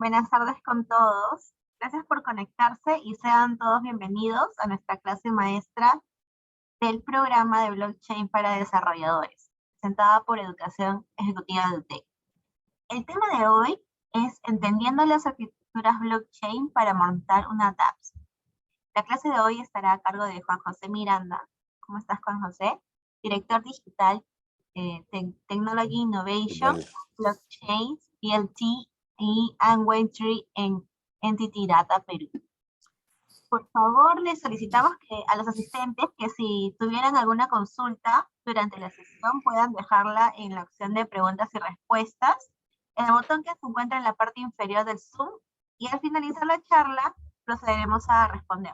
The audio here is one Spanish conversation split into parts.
Buenas tardes con todos. Gracias por conectarse y sean todos bienvenidos a nuestra clase maestra del programa de blockchain para desarrolladores, presentada por Educación Ejecutiva de UTEC. El tema de hoy es entendiendo las arquitecturas blockchain para montar una dApps. La clase de hoy estará a cargo de Juan José Miranda. ¿Cómo estás, Juan José? Director digital, Technology Innovation, Blockchain, PLT y Web3 en Entity Data Perú. Por favor, les solicitamos a los asistentes que si tuvieran alguna consulta durante la sesión puedan dejarla en la opción de preguntas y respuestas, en el botón que se encuentra en la parte inferior del Zoom, y al finalizar la charla procederemos a responder.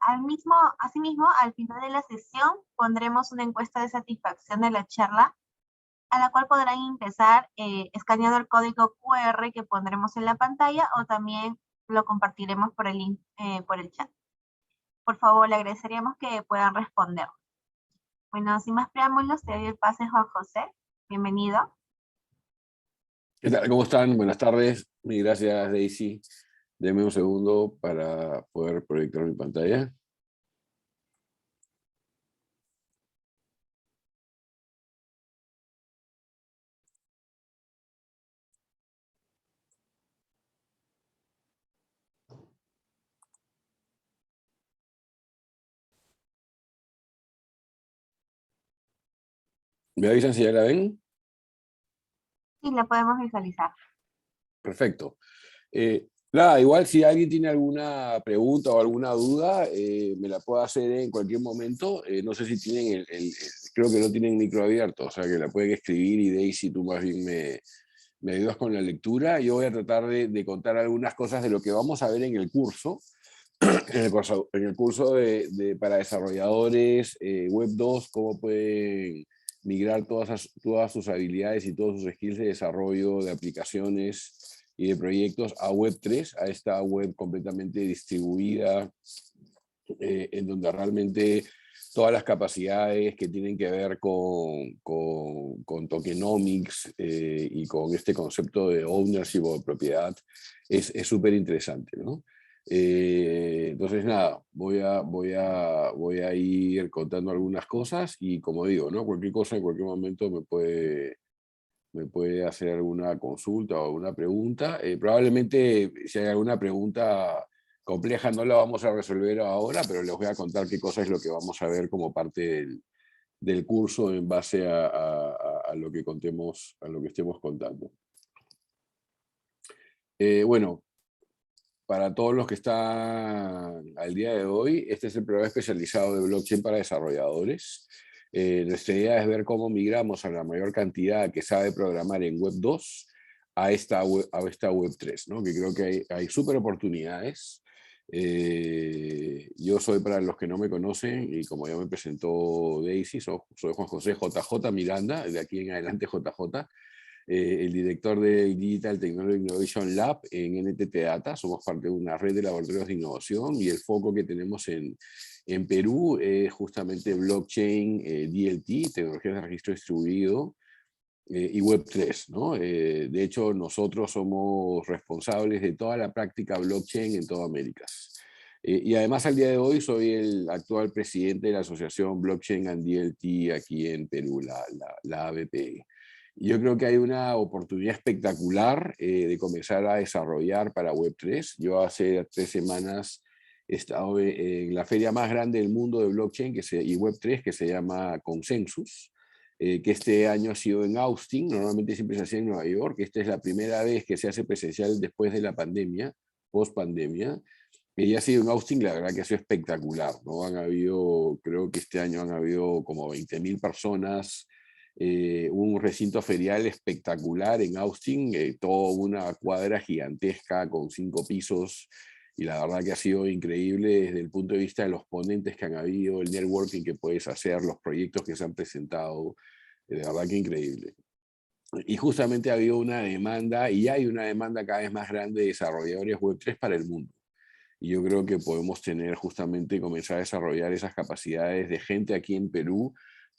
Asimismo, al final de la sesión pondremos una encuesta de satisfacción de la charla, a la cual podrán empezar escaneando el código QR que pondremos en la pantalla, o también lo compartiremos por el link, por el chat. Por favor, le agradeceríamos que puedan responder. Bueno, sin más preámbulos, te doy el pase, Juan José. Bienvenido. ¿Qué tal? ¿Cómo están? Buenas tardes. Mil gracias, Daisy. Deme un segundo para poder proyectar mi pantalla. ¿Me avisan si ya la ven? Sí, la podemos visualizar. Perfecto. Nada, igual si alguien tiene alguna pregunta o alguna duda, me la puede hacer en cualquier momento. No sé si tienen creo que no tienen micro abierto, o sea que la pueden escribir y Daisy, tú más bien me ayudas con la lectura. Yo voy a tratar de contar algunas cosas de lo que vamos a ver en el curso. En el curso para desarrolladores Web 2, cómo pueden migrar todas sus habilidades y todos sus skills de desarrollo de aplicaciones y de proyectos a Web 3, a esta web completamente distribuida, en donde realmente todas las capacidades que tienen que ver con tokenomics y con este concepto de ownership o de propiedad es súper interesante, ¿no? Entonces nada, voy a ir contando algunas cosas y como digo, ¿no? Cualquier cosa en cualquier momento me puede hacer alguna consulta o alguna pregunta. Probablemente si hay alguna pregunta compleja no la vamos a resolver ahora, pero les voy a contar qué cosa es lo que vamos a ver como parte del curso en base a lo que contemos, a lo que estemos contando. Bueno, para todos los que están al día de hoy, este es el programa especializado de blockchain para desarrolladores. Nuestra idea es ver cómo migramos a la mayor cantidad que sabe programar en Web 2 a esta Web 3, ¿no? Que creo que hay súper oportunidades. Yo soy, para los que no me conocen, y como ya me presentó Daisy, soy Juan José JJ Miranda, de aquí en adelante JJ. El director del Digital Technology Innovation Lab en NTT Data. Somos parte de una red de laboratorios de innovación y el foco que tenemos en Perú es justamente blockchain, DLT, tecnologías de registro distribuido, y Web3, ¿no? De hecho, nosotros somos responsables de toda la práctica blockchain en toda América. Y además, al día de hoy, soy el actual presidente de la Asociación Blockchain and DLT aquí en Perú, la ABPE. Yo creo que hay una oportunidad espectacular de comenzar a desarrollar para Web3. Yo hace 3 semanas he estado en la feria más grande del mundo de blockchain y Web3, que se llama Consensus, que este año ha sido en Austin. Normalmente siempre se hacía en Nueva York. Esta es la primera vez que se hace presencial después de la pandemia, post pandemia. Y ha sido en Austin, la verdad que ha sido espectacular, ¿no? Creo que este año han habido como 20.000 personas. Un recinto ferial espectacular en Austin, toda una cuadra gigantesca con 5 pisos, y la verdad que ha sido increíble desde el punto de vista de los ponentes que han habido, el networking que puedes hacer, los proyectos que se han presentado, de verdad que increíble. Y justamente ha habido una demanda, y hay una demanda cada vez más grande de desarrolladores Web3 para el mundo. Y yo creo que podemos comenzar a desarrollar esas capacidades de gente aquí en Perú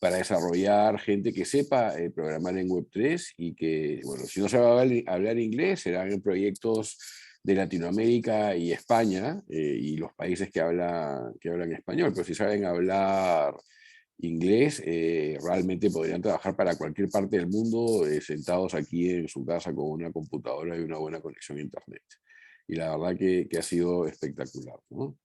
para desarrollar gente que sepa programar en Web3 y que, bueno, si no se va a hablar inglés, serán en proyectos de Latinoamérica y España y los países que hablan español, pero si saben hablar inglés, realmente podrían trabajar para cualquier parte del mundo sentados aquí en su casa con una computadora y una buena conexión a Internet. Y la verdad que ha sido espectacular, ¿no?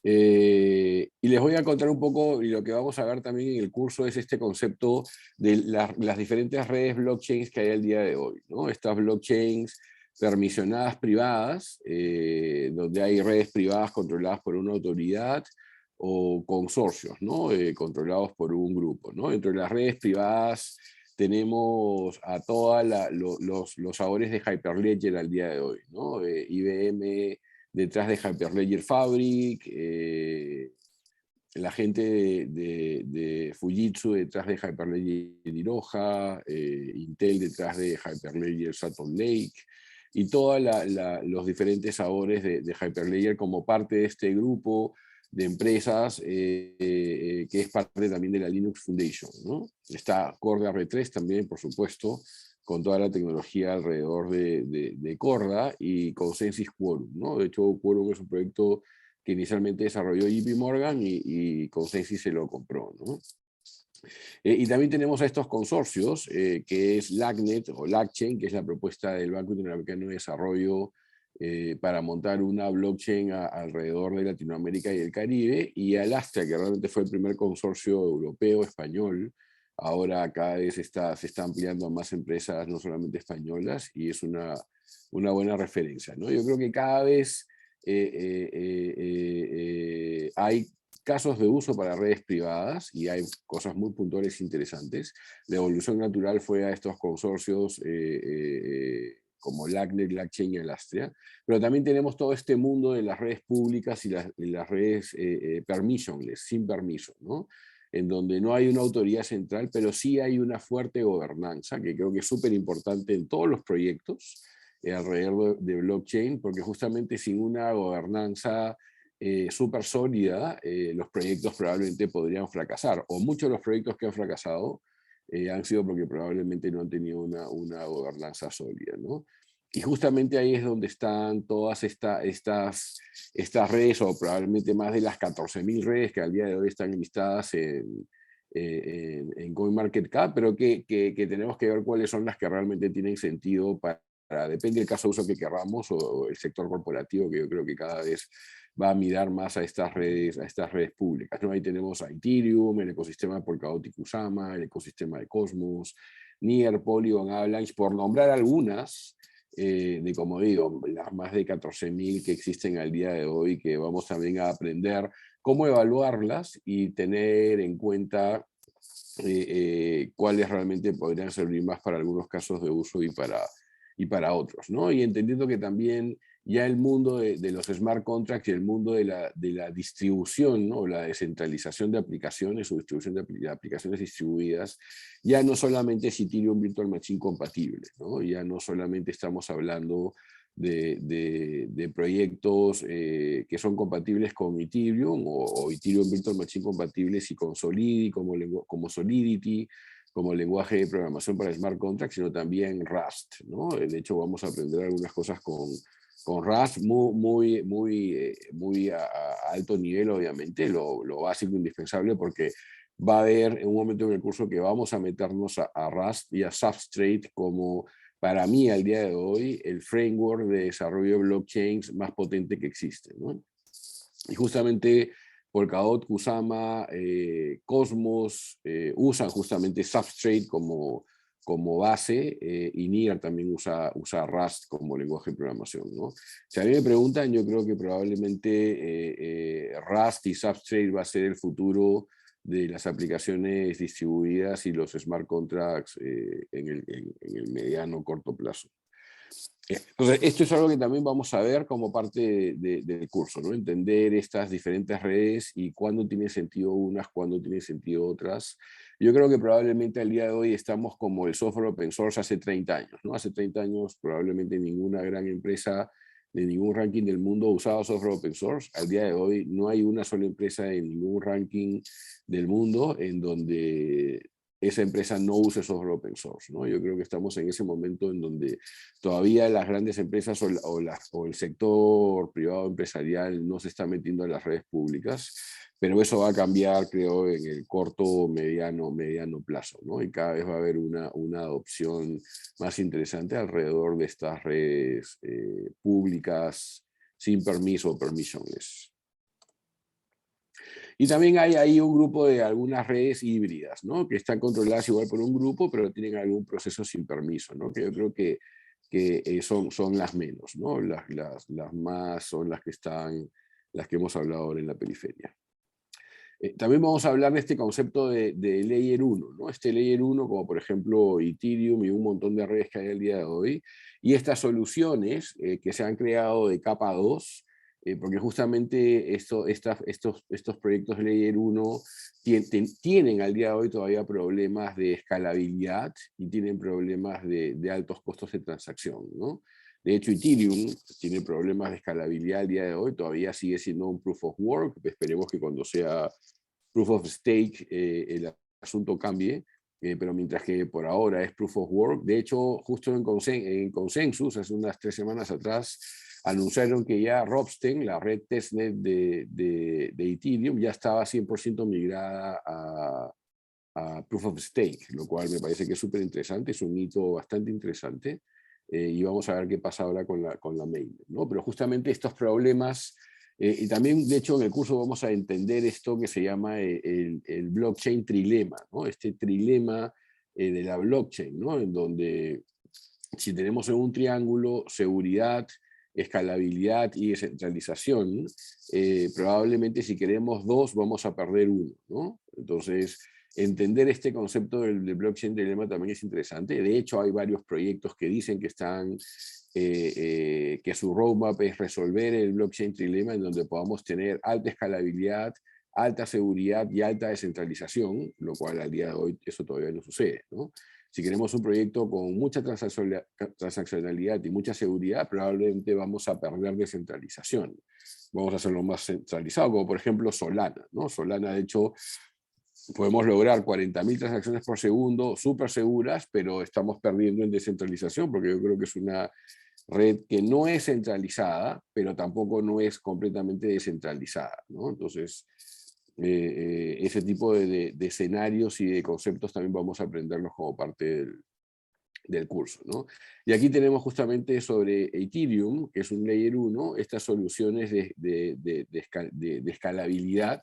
Y les voy a contar un poco, y lo que vamos a ver también en el curso es este concepto de las diferentes redes blockchains que hay al día de hoy, ¿no? Estas blockchains permisionadas privadas, donde hay redes privadas controladas por una autoridad o consorcios, ¿no? Controlados por un grupo, ¿no? Entre las redes privadas tenemos a todos los sabores de Hyperledger al día de hoy, ¿no? IBM detrás de Hyperledger Fabric, la gente de Fujitsu detrás de Hyperledger Iroha, Intel detrás de Hyperledger Saturn Lake, y todos los diferentes sabores de Hyperledger como parte de este grupo de empresas que es parte también de la Linux Foundation, ¿no? Está Corda R3 también, por supuesto, con toda la tecnología alrededor de Corda y Consensus Quorum, ¿no? De hecho, Quorum es un proyecto que inicialmente desarrolló JP Morgan y Consensus se lo compró, ¿no? Y también tenemos a estos consorcios, que es LACNet o LACChain, que es la propuesta del Banco Interamericano de Desarrollo para montar una blockchain alrededor de Latinoamérica y el Caribe, y Alastria, que realmente fue el primer consorcio europeo, español. Ahora cada vez se está ampliando a más empresas, no solamente españolas, y es una buena referencia, ¿no? Yo creo que cada vez hay casos de uso para redes privadas y hay cosas muy puntuales e interesantes. La evolución natural fue a estos consorcios como LACNet, LACChain y Alastria, pero también tenemos todo este mundo de las redes públicas y las redes permissionless, sin permiso, ¿no? En donde no hay una autoridad central, pero sí hay una fuerte gobernanza, que creo que es súper importante en todos los proyectos alrededor de blockchain, porque justamente sin una gobernanza súper sólida, los proyectos probablemente podrían fracasar, o muchos de los proyectos que han fracasado han sido porque probablemente no han tenido una gobernanza sólida, ¿no? Y justamente ahí es donde están todas estas redes, o probablemente más de las 14.000 redes que al día de hoy están listadas en CoinMarketCap, pero que tenemos que ver cuáles son las que realmente tienen sentido depende del caso de uso que queramos o el sector corporativo, que yo creo que cada vez va a mirar más a estas redes públicas, ¿no? Ahí tenemos a Ethereum, el ecosistema de Polkadot y Kusama, el ecosistema de Cosmos, Near, Polygon, Avalanche, por nombrar algunas, de, como digo, las más de 14.000 que existen al día de hoy, que vamos también a aprender cómo evaluarlas y tener en cuenta cuáles realmente podrían servir más para algunos casos de uso y para otros, ¿no? Y entendiendo que también ya el mundo de los smart contracts y el mundo de la distribución, ¿no? La descentralización de aplicaciones o distribución de aplicaciones distribuidas, ya no solamente es Ethereum Virtual Machine compatible, ¿no? Ya no solamente estamos hablando de proyectos que son compatibles con Ethereum o Ethereum Virtual Machine compatibles y con Solidity, como Solidity, como lenguaje de programación para smart contracts, sino también Rust, ¿no? De hecho, vamos a aprender algunas cosas con Rust muy a alto nivel, obviamente, lo básico, indispensable, porque va a haber en un momento en el curso que vamos a meternos a Rust y a Substrate como, para mí, al día de hoy, el framework de desarrollo de blockchains más potente que existe, ¿no? Y justamente Polkadot, Kusama, Cosmos usan justamente Substrate como base, y Near también usa Rust como lenguaje de programación, ¿no? Si a mí me preguntan, yo creo que probablemente Rust y Substrate va a ser el futuro de las aplicaciones distribuidas y los smart contracts en el mediano corto plazo. Entonces, esto es algo que también vamos a ver como parte del curso, ¿no? Entender estas diferentes redes y cuándo tiene sentido unas, cuándo tiene sentido otras. Yo creo que probablemente al día de hoy estamos como el software open source hace 30 años, ¿no? Hace 30 años probablemente ninguna gran empresa de ningún ranking del mundo usado software open source. Al día de hoy no hay una sola empresa en ningún ranking del mundo en donde esa empresa no use software open source, ¿no? Yo creo que estamos en ese momento en donde todavía las grandes empresas o el sector privado empresarial no se está metiendo en las redes públicas, pero eso va a cambiar, creo, en el corto, mediano plazo, ¿no? Y cada vez va a haber una adopción más interesante alrededor de estas redes públicas sin permiso o permissionless. Y también hay ahí un grupo de algunas redes híbridas, ¿no? Que están controladas igual por un grupo, pero tienen algún proceso sin permiso, ¿no? Que yo creo que son las menos, ¿no? Las más son las que hemos hablado ahora en la periferia. También vamos a hablar de este concepto de Layer 1, ¿no? Este Layer 1, como por ejemplo Ethereum y un montón de redes que hay al día de hoy, y estas soluciones que se han creado de capa 2, porque justamente estos proyectos de Layer 1 tienen al día de hoy todavía problemas de escalabilidad y tienen problemas de altos costos de transacción, ¿no? De hecho, Ethereum tiene problemas de escalabilidad al día de hoy, todavía sigue siendo un proof of work, esperemos que cuando sea proof of stake el asunto cambie, pero mientras que por ahora es proof of work. De hecho, justo en Consensus, hace unas 3 semanas atrás, anunciaron que ya Ropsten, la red testnet de Ethereum, ya estaba 100% migrada a proof of stake, lo cual me parece que es súper interesante, es un hito bastante interesante. Y vamos a ver qué pasa ahora con la mainnet, ¿no? Pero justamente estos problemas, y también de hecho en el curso vamos a entender esto que se llama el blockchain trilema, ¿no? Este trilema de la blockchain, ¿no? En donde si tenemos en un triángulo seguridad, escalabilidad y descentralización, probablemente si queremos 2 vamos a perder 1, ¿no? Entonces, entender este concepto del blockchain dilema también es interesante. De hecho, hay varios proyectos que dicen que que su roadmap es resolver el blockchain trilema en donde podamos tener alta escalabilidad, alta seguridad y alta descentralización, lo cual al día de hoy eso todavía no sucede, ¿no? Si queremos un proyecto con mucha transaccionalidad y mucha seguridad, probablemente vamos a perder descentralización. Vamos a hacerlo más centralizado, como por ejemplo Solana, ¿no? Solana, de hecho, podemos lograr 40.000 transacciones por segundo, súper seguras, pero estamos perdiendo en descentralización, porque yo creo que es una red que no es centralizada, pero tampoco no es completamente descentralizada, ¿no? Entonces, ese tipo de escenarios y de conceptos también vamos a aprenderlos como parte del curso, ¿no? Y aquí tenemos justamente sobre Ethereum, que es un Layer 1, estas soluciones de escalabilidad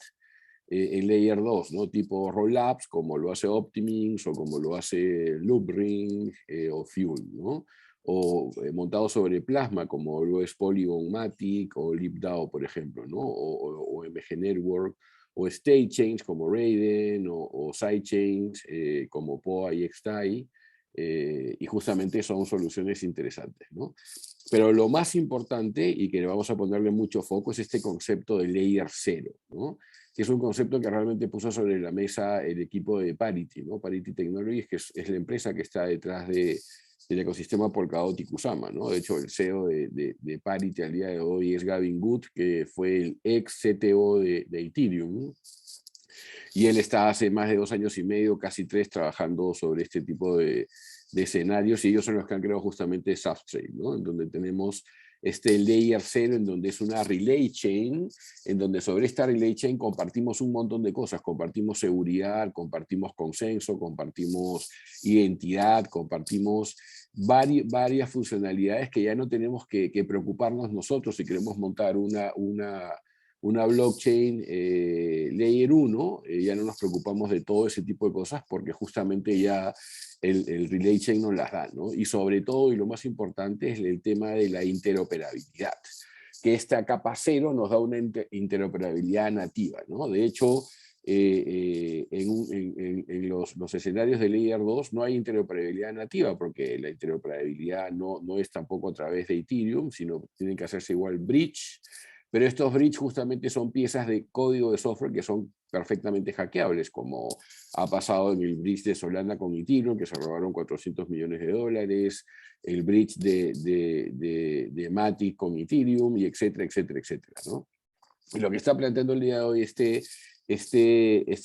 en Layer 2, ¿no? Tipo Rollups, como lo hace Optimist o como lo hace Loopring o Fuel, ¿no? O montado sobre Plasma, como lo es Polygon Matic o LibDAO, por ejemplo, ¿no? O MG Network, o State Chains como Raiden, o Sidechains como POA y XTAI, y justamente son soluciones interesantes, ¿no? Pero lo más importante, y que le vamos a ponerle mucho foco, es este concepto de Layer 0, ¿no? Que es un concepto que realmente puso sobre la mesa el equipo de Parity, ¿no? Parity Technologies, que es la empresa que está detrás del ecosistema Polkadot y Kusama, ¿no? De hecho, el CEO de Parity al día de hoy es Gavin Wood, que fue el ex CTO de Ethereum, ¿no? Y él está hace más de 2 años y medio, casi 3, trabajando sobre este tipo de escenarios, y ellos son los que han creado justamente Substrate, ¿no? En donde tenemos este Layer 0, en donde es una relay chain, en donde sobre esta relay chain compartimos un montón de cosas, compartimos seguridad, compartimos consenso, compartimos identidad, compartimos varias funcionalidades que ya no tenemos que preocuparnos nosotros si queremos montar una blockchain Layer 1, ya no nos preocupamos de todo ese tipo de cosas porque justamente ya el relay chain nos las da, ¿no? Y sobre todo, y lo más importante, es el tema de la interoperabilidad, que esta capa 0 nos da una interoperabilidad nativa, ¿no? De hecho, en los escenarios de Layer 2 no hay interoperabilidad nativa, porque la interoperabilidad no es tampoco a través de Ethereum, sino tienen que hacerse igual bridge Pero estos bridge justamente son piezas de código de software que son perfectamente hackeables, como ha pasado en el bridge de Solana con Ethereum, que se robaron $400 millones, el bridge de Matic con Ethereum, y etcétera, etcétera, etcétera, ¿no? Y lo que está planteando el día de hoy este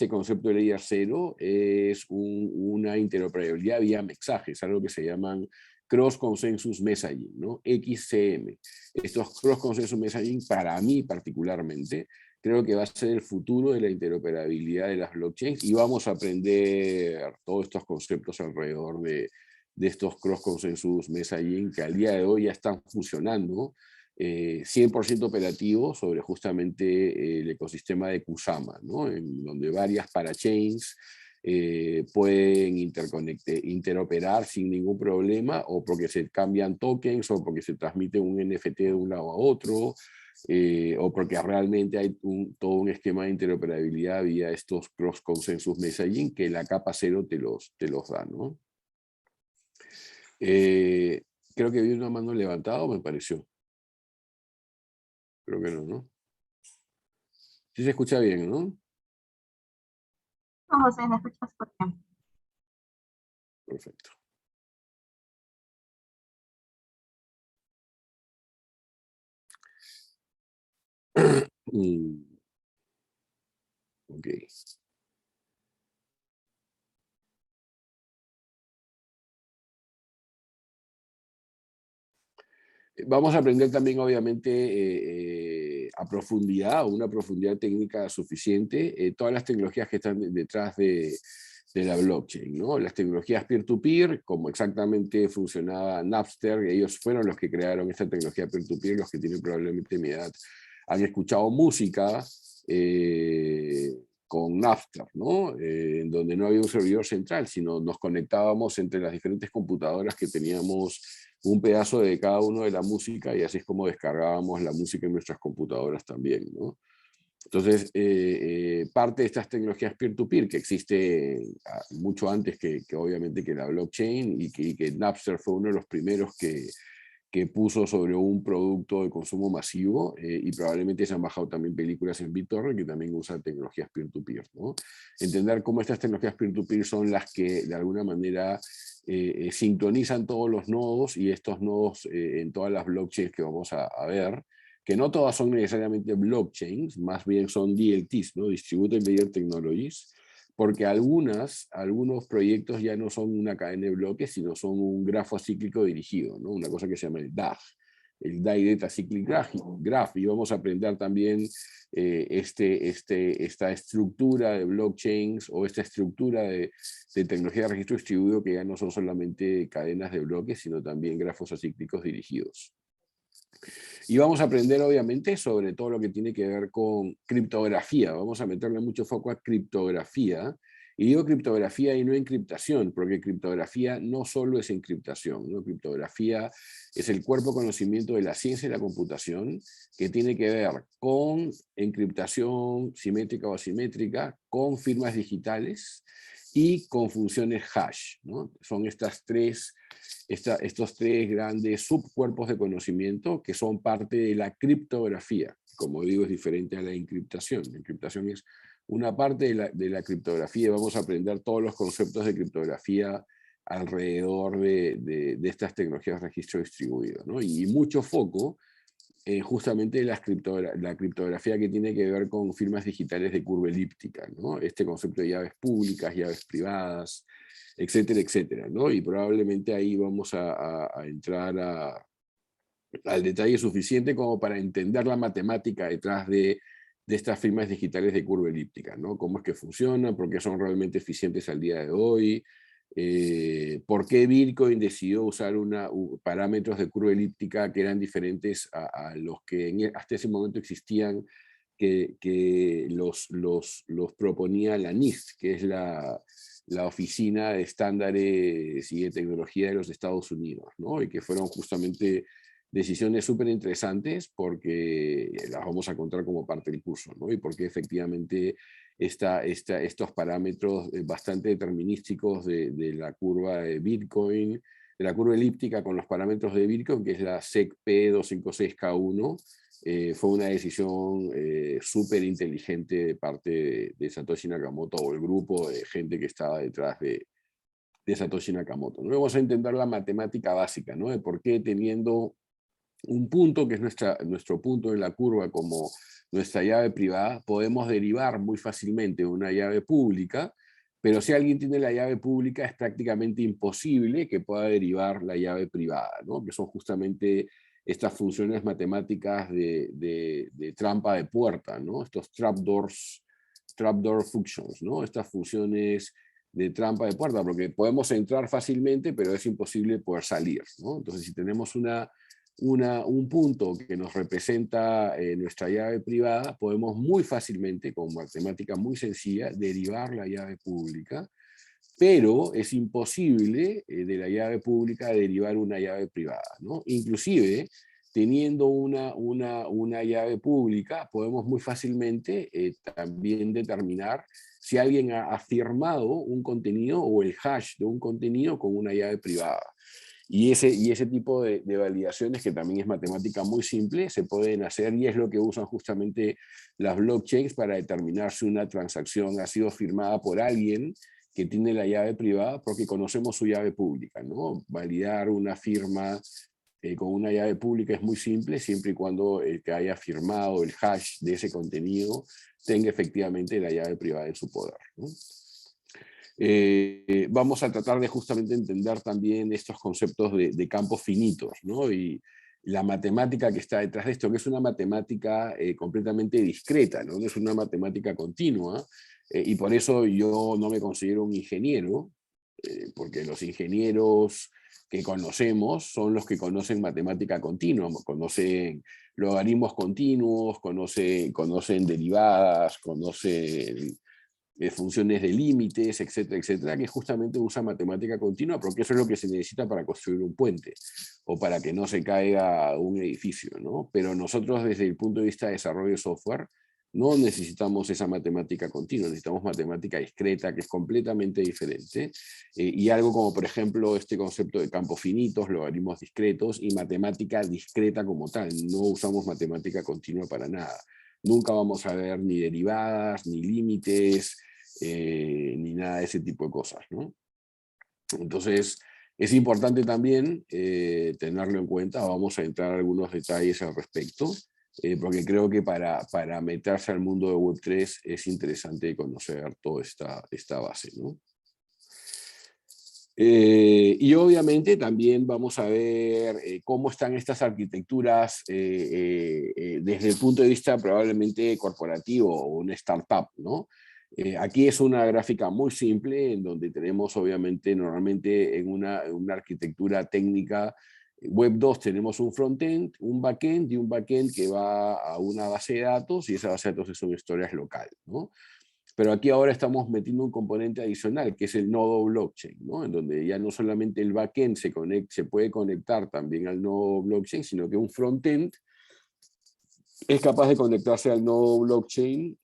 concepto de Layer 0 es una interoperabilidad vía mensajes, algo que se llaman Cross Consensus Messaging, ¿no? XCM. Estos Cross Consensus Messaging, para mí particularmente, creo que va a ser el futuro de la interoperabilidad de las blockchains, y vamos a aprender todos estos conceptos alrededor de estos Cross Consensus Messaging que al día de hoy ya están funcionando 100% operativo sobre justamente el ecosistema de Kusama, ¿no? En donde varias parachains pueden interoperar sin ningún problema, o porque se cambian tokens, o porque se transmite un NFT de un lado a otro, o porque realmente hay todo un esquema de interoperabilidad vía estos cross consensus messaging que la capa 0 te los da, ¿no? Creo que vi una mano levantada, me pareció. Creo que no, ¿no? Sí se escucha bien, ¿no? No, José, ¿me escuchas por qué? Perfecto. Ok. Vamos a aprender también, obviamente, a profundidad, una profundidad técnica suficiente, todas las tecnologías que están detrás de la blockchain, ¿no? Las tecnologías peer-to-peer, como exactamente funcionaba Napster, ellos fueron los que crearon esta tecnología peer-to-peer, los que tienen probablemente mi edad han escuchado música con Napster, ¿no? En donde no había un servidor central, sino nos conectábamos entre las diferentes computadoras que teníamos un pedazo de cada uno de la música, y así es como descargábamos la música en nuestras computadoras también, ¿no? Entonces, parte de estas tecnologías peer-to-peer, que existe mucho antes que obviamente que la blockchain, y que Napster fue uno de los primeros que puso sobre un producto de consumo masivo, y probablemente se han bajado también películas en BitTorrent que también usan tecnologías peer-to-peer, ¿no? Entender cómo estas tecnologías peer-to-peer son las que de alguna manera sincronizan todos los nodos, y estos nodos en todas las blockchains que vamos a ver, que no todas son necesariamente blockchains, más bien son DLTs, ¿no? Distributed Ledger Technologies, porque algunos proyectos ya no son una cadena de bloques, sino son un grafo acíclico dirigido, ¿no? Una cosa que se llama el DAG, el Direct Acyclic Graph, y vamos a aprender también esta estructura de blockchains, o esta estructura de tecnología de registro distribuido, que ya no son solamente cadenas de bloques, sino también grafos acíclicos dirigidos. Y vamos a aprender, obviamente, sobre todo lo que tiene que ver con criptografía. Vamos a meterle mucho foco a criptografía. Y digo criptografía y no encriptación, porque criptografía no solo es encriptación, ¿no? Criptografía es el cuerpo de conocimiento de la ciencia y la computación, que tiene que ver con encriptación simétrica o asimétrica, con firmas digitales y con funciones hash, ¿no? Son estos tres grandes subcuerpos de conocimiento que son parte de la criptografía. Como digo, es diferente a la encriptación. La encriptación es una parte de la criptografía, y vamos a aprender todos los conceptos de criptografía alrededor de estas tecnologías de registro distribuido, ¿no? Y mucho foco justamente la criptografía que tiene que ver con firmas digitales de curva elíptica, ¿no? Este concepto de llaves públicas, llaves privadas, etcétera, etcétera, ¿no? Y probablemente ahí vamos a entrar al detalle suficiente como para entender la matemática detrás de estas firmas digitales de curva elíptica, ¿no? Cómo es que funcionan, por qué son realmente eficientes al día de hoy, por qué Bitcoin decidió usar parámetros de curva elíptica que eran diferentes a los que hasta ese momento existían, que los proponía la NIST, que es la Oficina de Estándares y de Tecnología de los Estados Unidos, ¿no? Y que fueron justamente decisiones súper interesantes, porque las vamos a contar como parte del curso, ¿no? Y porque efectivamente estos parámetros bastante determinísticos de la curva de Bitcoin, de la curva elíptica con los parámetros de Bitcoin, que es la SEC P256K1, fue una decisión súper inteligente de parte de Satoshi Nakamoto o el grupo de gente que estaba detrás de Satoshi Nakamoto, ¿no? Vamos a entender la matemática básica, ¿no? De por qué teniendo un punto, que es nuestro punto en la curva como nuestra llave privada, podemos derivar muy fácilmente una llave pública, pero si alguien tiene la llave pública es prácticamente imposible que pueda derivar la llave privada, ¿no? Que son justamente estas funciones matemáticas de trampa de puerta, ¿no? Estos trapdoor functions, ¿no? Estas funciones de trampa de puerta, porque podemos entrar fácilmente, pero es imposible poder salir, ¿no? Entonces, si tenemos un punto que nos representa nuestra llave privada, podemos muy fácilmente, con matemática muy sencilla, derivar la llave pública, pero es imposible de la llave pública derivar una llave privada, ¿no? Inclusive, teniendo una llave pública, podemos muy fácilmente también determinar si alguien ha afirmado un contenido o el hash de un contenido con una llave privada. Y ese tipo de validaciones, que también es matemática muy simple, se pueden hacer y es lo que usan justamente las blockchains para determinar si una transacción ha sido firmada por alguien que tiene la llave privada porque conocemos su llave pública, ¿no? Validar una firma con una llave pública es muy simple siempre y cuando el que haya firmado el hash de ese contenido tenga efectivamente la llave privada en su poder, ¿no? Vamos a tratar de justamente entender también estos conceptos de campos finitos, ¿no? Y la matemática que está detrás de esto, que es una matemática completamente discreta, ¿no? No es una matemática continua, y por eso yo no me considero un ingeniero, porque los ingenieros que conocemos son los que conocen matemática continua, conocen logaritmos continuos, conocen derivadas, conocen funciones de límites, etcétera, etcétera, que justamente usa matemática continua, porque eso es lo que se necesita para construir un puente o para que no se caiga un edificio, ¿no? Pero nosotros desde el punto de vista de desarrollo de software no necesitamos esa matemática continua, necesitamos matemática discreta, que es completamente diferente, y algo como, por ejemplo, este concepto de campos finitos, logaritmos discretos y matemática discreta como tal. No usamos matemática continua para nada. Nunca vamos a ver ni derivadas, ni límites, ni nada de ese tipo de cosas, ¿no? Entonces, es importante también tenerlo en cuenta. Vamos a entrar a algunos detalles al respecto, porque creo que para meterse al mundo de Web3 es interesante conocer toda esta base, ¿no? Y obviamente también vamos a ver cómo están estas arquitecturas desde el punto de vista probablemente corporativo o una startup, ¿no? Aquí es una gráfica muy simple en donde tenemos obviamente normalmente en una arquitectura técnica Web 2 tenemos un frontend, un backend y un backend que va a una base de datos y esa base de datos es una storage local, ¿no? Pero aquí ahora estamos metiendo un componente adicional, que es el nodo blockchain, ¿no? En donde ya no solamente el backend se puede conectar también al nodo blockchain, sino que un frontend es capaz de conectarse al nodo blockchain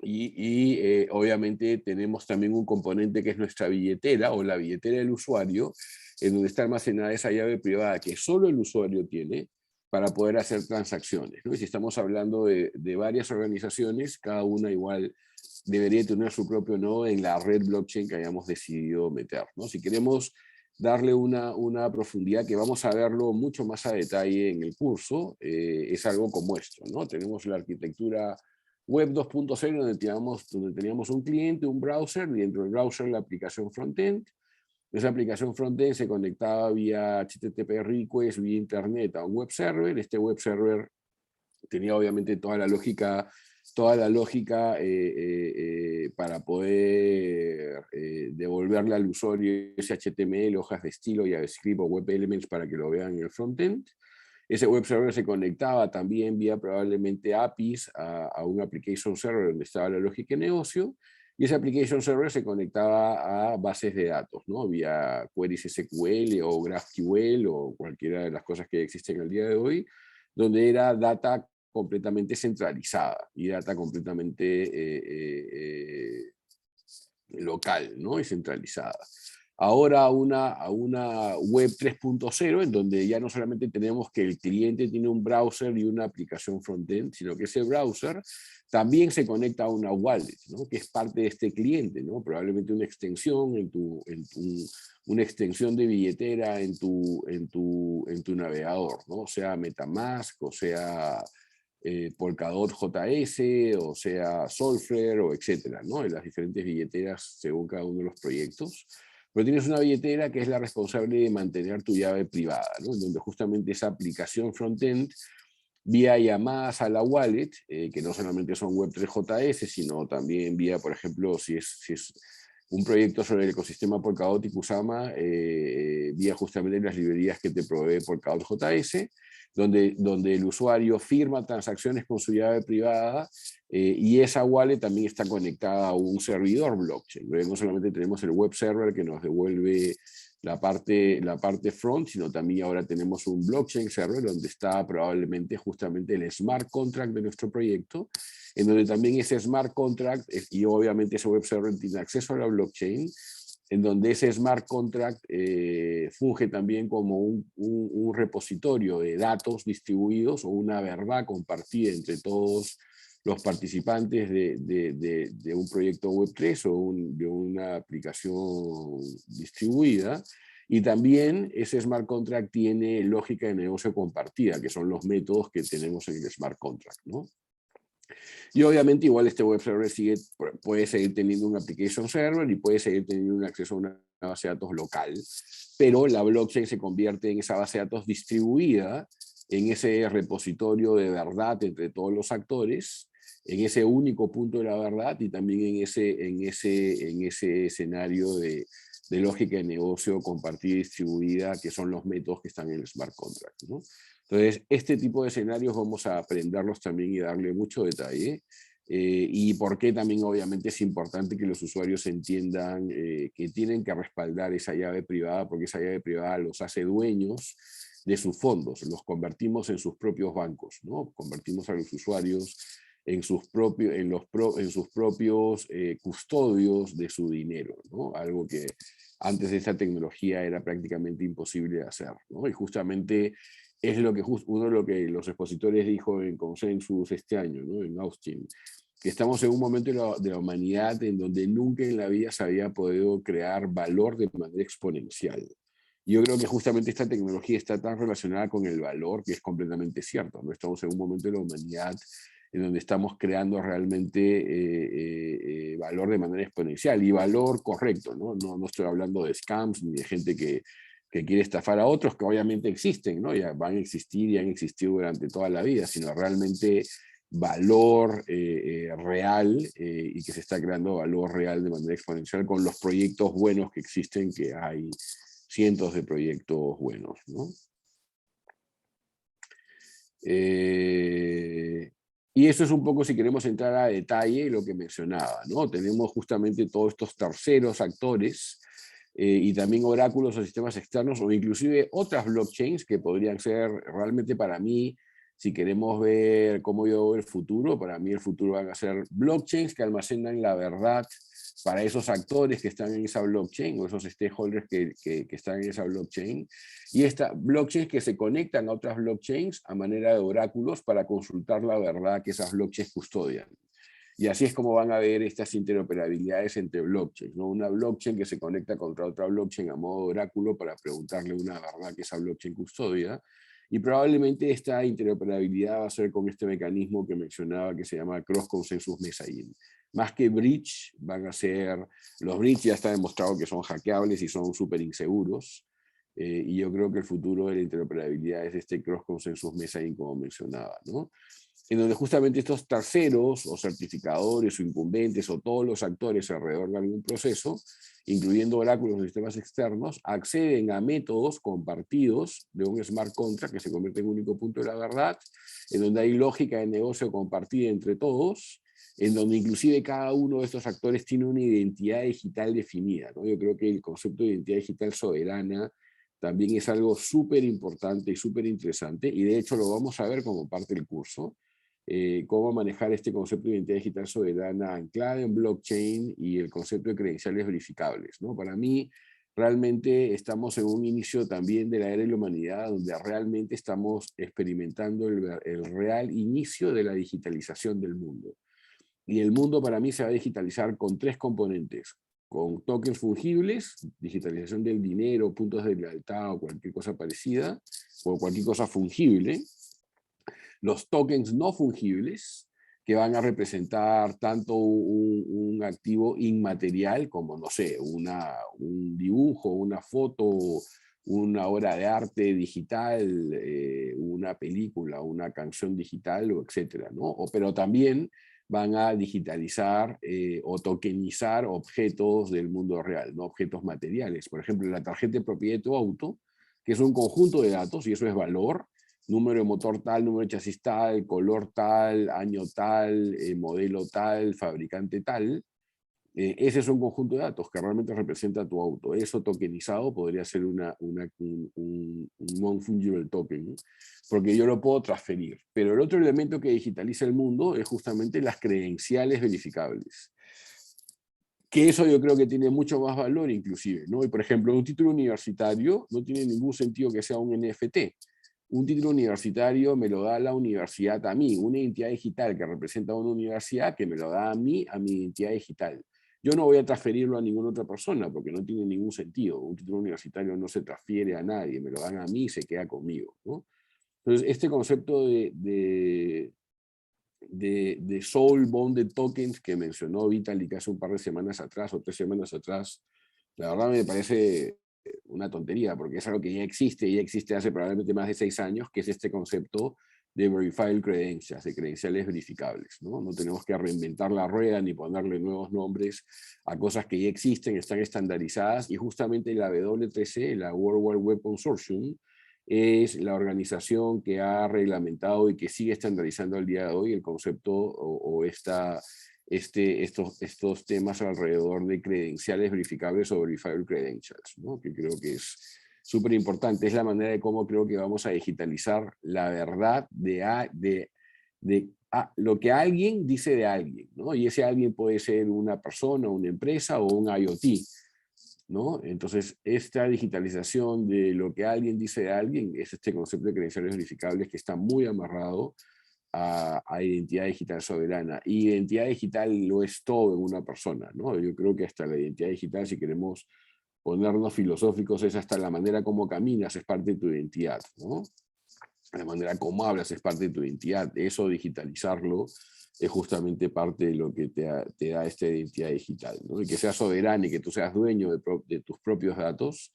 y obviamente tenemos también un componente que es nuestra billetera o la billetera del usuario, en donde está almacenada esa llave privada que solo el usuario tiene para poder hacer transacciones, ¿no? Y si estamos hablando de varias organizaciones, cada una igual debería tener su propio nodo en la red blockchain que hayamos decidido meter, ¿no? Si queremos darle una profundidad que vamos a verlo mucho más a detalle en el curso, es algo como esto, ¿no? Tenemos la arquitectura Web 2.0 donde teníamos un cliente, un browser, y dentro del browser la aplicación frontend. Esa aplicación frontend se conectaba vía HTTP request, vía internet a un web server. Este web server tenía obviamente toda la lógica para poder devolverle al usuario ese HTML, hojas de estilo, JavaScript o Web Elements para que lo vean en el frontend. Ese web server se conectaba también vía probablemente APIs a un application server donde estaba la lógica de negocio, y ese application server se conectaba a bases de datos, ¿no? Vía queries SQL o GraphQL o cualquiera de las cosas que existen el día de hoy, donde era data completamente centralizada y data completamente local, ¿no? Y centralizada. ahora a una web 3.0, en donde ya no solamente tenemos que el cliente tiene un browser y una aplicación frontend, sino que ese browser también se conecta a una wallet, ¿no? Que es parte de este cliente, ¿no? Probablemente una extensión una extensión de billetera en tu navegador, ¿no? Sea MetaMask, o sea Polkadot JS, o sea Solflare, o etcétera, ¿no? En las diferentes billeteras según cada uno de los proyectos. Pero tienes una billetera que es la responsable de mantener tu llave privada, ¿no? En donde justamente esa aplicación frontend, vía llamadas a la wallet, que no solamente son Web3JS, sino también vía, por ejemplo, si es un proyecto sobre el ecosistema Polkadot y Kusama, vía justamente las librerías que te provee Polkadot JS, donde el usuario firma transacciones con su llave privada, y esa wallet también está conectada a un servidor blockchain. No solamente tenemos el web server que nos devuelve la parte front, sino también ahora tenemos un blockchain server donde está probablemente justamente el smart contract de nuestro proyecto, en donde también ese smart contract, y obviamente ese web server tiene acceso a la blockchain, en donde ese smart contract funge también como un repositorio de datos distribuidos, o una verdad compartida entre todos los participantes de un proyecto Web3 o de una aplicación distribuida. Y también ese smart contract tiene lógica de negocio compartida, que son los métodos que tenemos en el smart contract, ¿no? Y obviamente igual este web server puede seguir teniendo un application server y puede seguir teniendo un acceso a una base de datos local, pero la blockchain se convierte en esa base de datos distribuida, en ese repositorio de verdad entre todos los actores, en ese único punto de la verdad, y también en ese escenario de lógica de negocio compartida y distribuida, que son los métodos que están en el smart contract, ¿no? Entonces, este tipo de escenarios vamos a aprenderlos también y darle mucho detalle. Y por qué también obviamente es importante que los usuarios entiendan que tienen que respaldar esa llave privada, porque esa llave privada los hace dueños de sus fondos, los convertimos en sus propios bancos, ¿no? Convertimos a los usuarios en sus propios custodios de su dinero, ¿no? Algo que antes de esta tecnología era prácticamente imposible de hacer, ¿no? Y justamente es uno de lo que los expositores dijo en Consensus este año, ¿no? En Austin, que estamos en un momento de la humanidad en donde nunca en la vida se había podido crear valor de manera exponencial. Y yo creo que justamente esta tecnología está tan relacionada con el valor, que es completamente cierto, ¿no? Estamos en un momento de la humanidad en donde estamos creando realmente valor de manera exponencial, y valor correcto, ¿no? No estoy hablando de scams ni de gente que quiere estafar a otros, que obviamente existen, ¿no? Ya van a existir y han existido durante toda la vida, sino realmente valor real, y que se está creando valor real de manera exponencial con los proyectos buenos que existen, que hay cientos de proyectos buenos, ¿no? Y eso es un poco, si queremos entrar a detalle, lo que mencionaba, ¿no? Tenemos justamente todos estos terceros actores, y también oráculos o sistemas externos, o inclusive otras blockchains que podrían ser realmente, para mí, si queremos ver cómo yo veo el futuro, para mí el futuro van a ser blockchains que almacenan la verdad para esos actores que están en esa blockchain, o esos stakeholders que están en esa blockchain, y esta blockchains que se conectan a otras blockchains a manera de oráculos para consultar la verdad que esas blockchains custodian. Y así es como van a ver estas interoperabilidades entre blockchains, ¿no? Una blockchain que se conecta contra otra blockchain a modo de oráculo para preguntarle una verdad que esa blockchain custodia. Y probablemente esta interoperabilidad va a ser con este mecanismo que mencionaba, que se llama Cross Consensus Messaging. Más que bridge, van a ser... Los bridge ya está demostrado que son hackeables y son súper inseguros. Y yo creo que el futuro de la interoperabilidad es este Cross Consensus Messaging, como mencionaba, ¿no? En donde justamente estos terceros o certificadores o incumbentes o todos los actores alrededor de algún proceso, incluyendo oráculos o sistemas externos, acceden a métodos compartidos de un smart contract que se convierte en un único punto de la verdad, en donde hay lógica de negocio compartida entre todos, en donde inclusive cada uno de estos actores tiene una identidad digital definida, ¿no? Yo creo que el concepto de identidad digital soberana también es algo súper importante y súper interesante, y de hecho lo vamos a ver como parte del curso. Cómo manejar este concepto de identidad digital soberana anclada en blockchain y el concepto de credenciales verificables, ¿no? Para mí, realmente estamos en un inicio también de la era de la humanidad, donde realmente estamos experimentando el real inicio de la digitalización del mundo. Y el mundo para mí se va a digitalizar con 3 componentes: con tokens fungibles, digitalización del dinero, puntos de lealtad o cualquier cosa parecida, o cualquier cosa fungible; los tokens no fungibles, que van a representar tanto un activo inmaterial como, no sé, un dibujo, una foto, una obra de arte digital, una película, una canción digital, etcétera, ¿no? Pero también van a digitalizar o tokenizar objetos del mundo real, no objetos materiales. Por ejemplo, la tarjeta de propiedad de tu auto, que es un conjunto de datos, y eso es valor: número de motor tal, número de chasis tal, color tal, año tal, modelo tal, fabricante tal. Ese es un conjunto de datos que realmente representa tu auto. Eso tokenizado podría ser un non-fungible token, porque yo lo puedo transferir. Pero el otro elemento que digitaliza el mundo es justamente las credenciales verificables, que eso yo creo que tiene mucho más valor inclusive, ¿no? Y por ejemplo, un título universitario no tiene ningún sentido que sea un NFT. Un título universitario me lo da la universidad a mí, una identidad digital que representa a una universidad que me lo da a mí, a mi identidad digital. Yo no voy a transferirlo a ninguna otra persona porque no tiene ningún sentido. Un título universitario no se transfiere a nadie, me lo dan a mí y se queda conmigo, ¿no? Entonces, este concepto de Soul Bonded Tokens que mencionó Vitalik hace un par de semanas atrás o 3 semanas atrás, la verdad me parece una tontería, porque es algo que ya existe hace probablemente más de 6 años, que es este concepto de verifiable credentials, de credenciales verificables, ¿no? No tenemos que reinventar la rueda ni ponerle nuevos nombres a cosas que ya existen, están estandarizadas, y justamente la W3C, la World Wide Web Consortium, es la organización que ha reglamentado y que sigue estandarizando al día de hoy el concepto estos temas alrededor de credenciales verificables o verifiable credentials, ¿no? Que creo que es súper importante. Es la manera de cómo creo que vamos a digitalizar la verdad de lo que alguien dice de alguien, ¿no? Y ese alguien puede ser una persona, una empresa o un IoT, ¿no? Entonces, esta digitalización de lo que alguien dice de alguien es este concepto de credenciales verificables que está muy amarrado a identidad digital soberana. Y identidad digital lo es todo en una persona, ¿no? Yo creo que hasta la identidad digital, si queremos ponernos filosóficos, es hasta la manera como caminas, es parte de tu identidad, ¿no? La manera como hablas es parte de tu identidad. Eso, digitalizarlo, es justamente parte de lo que te da esta identidad digital, ¿no? Y que seas soberano y que tú seas dueño de tus propios datos,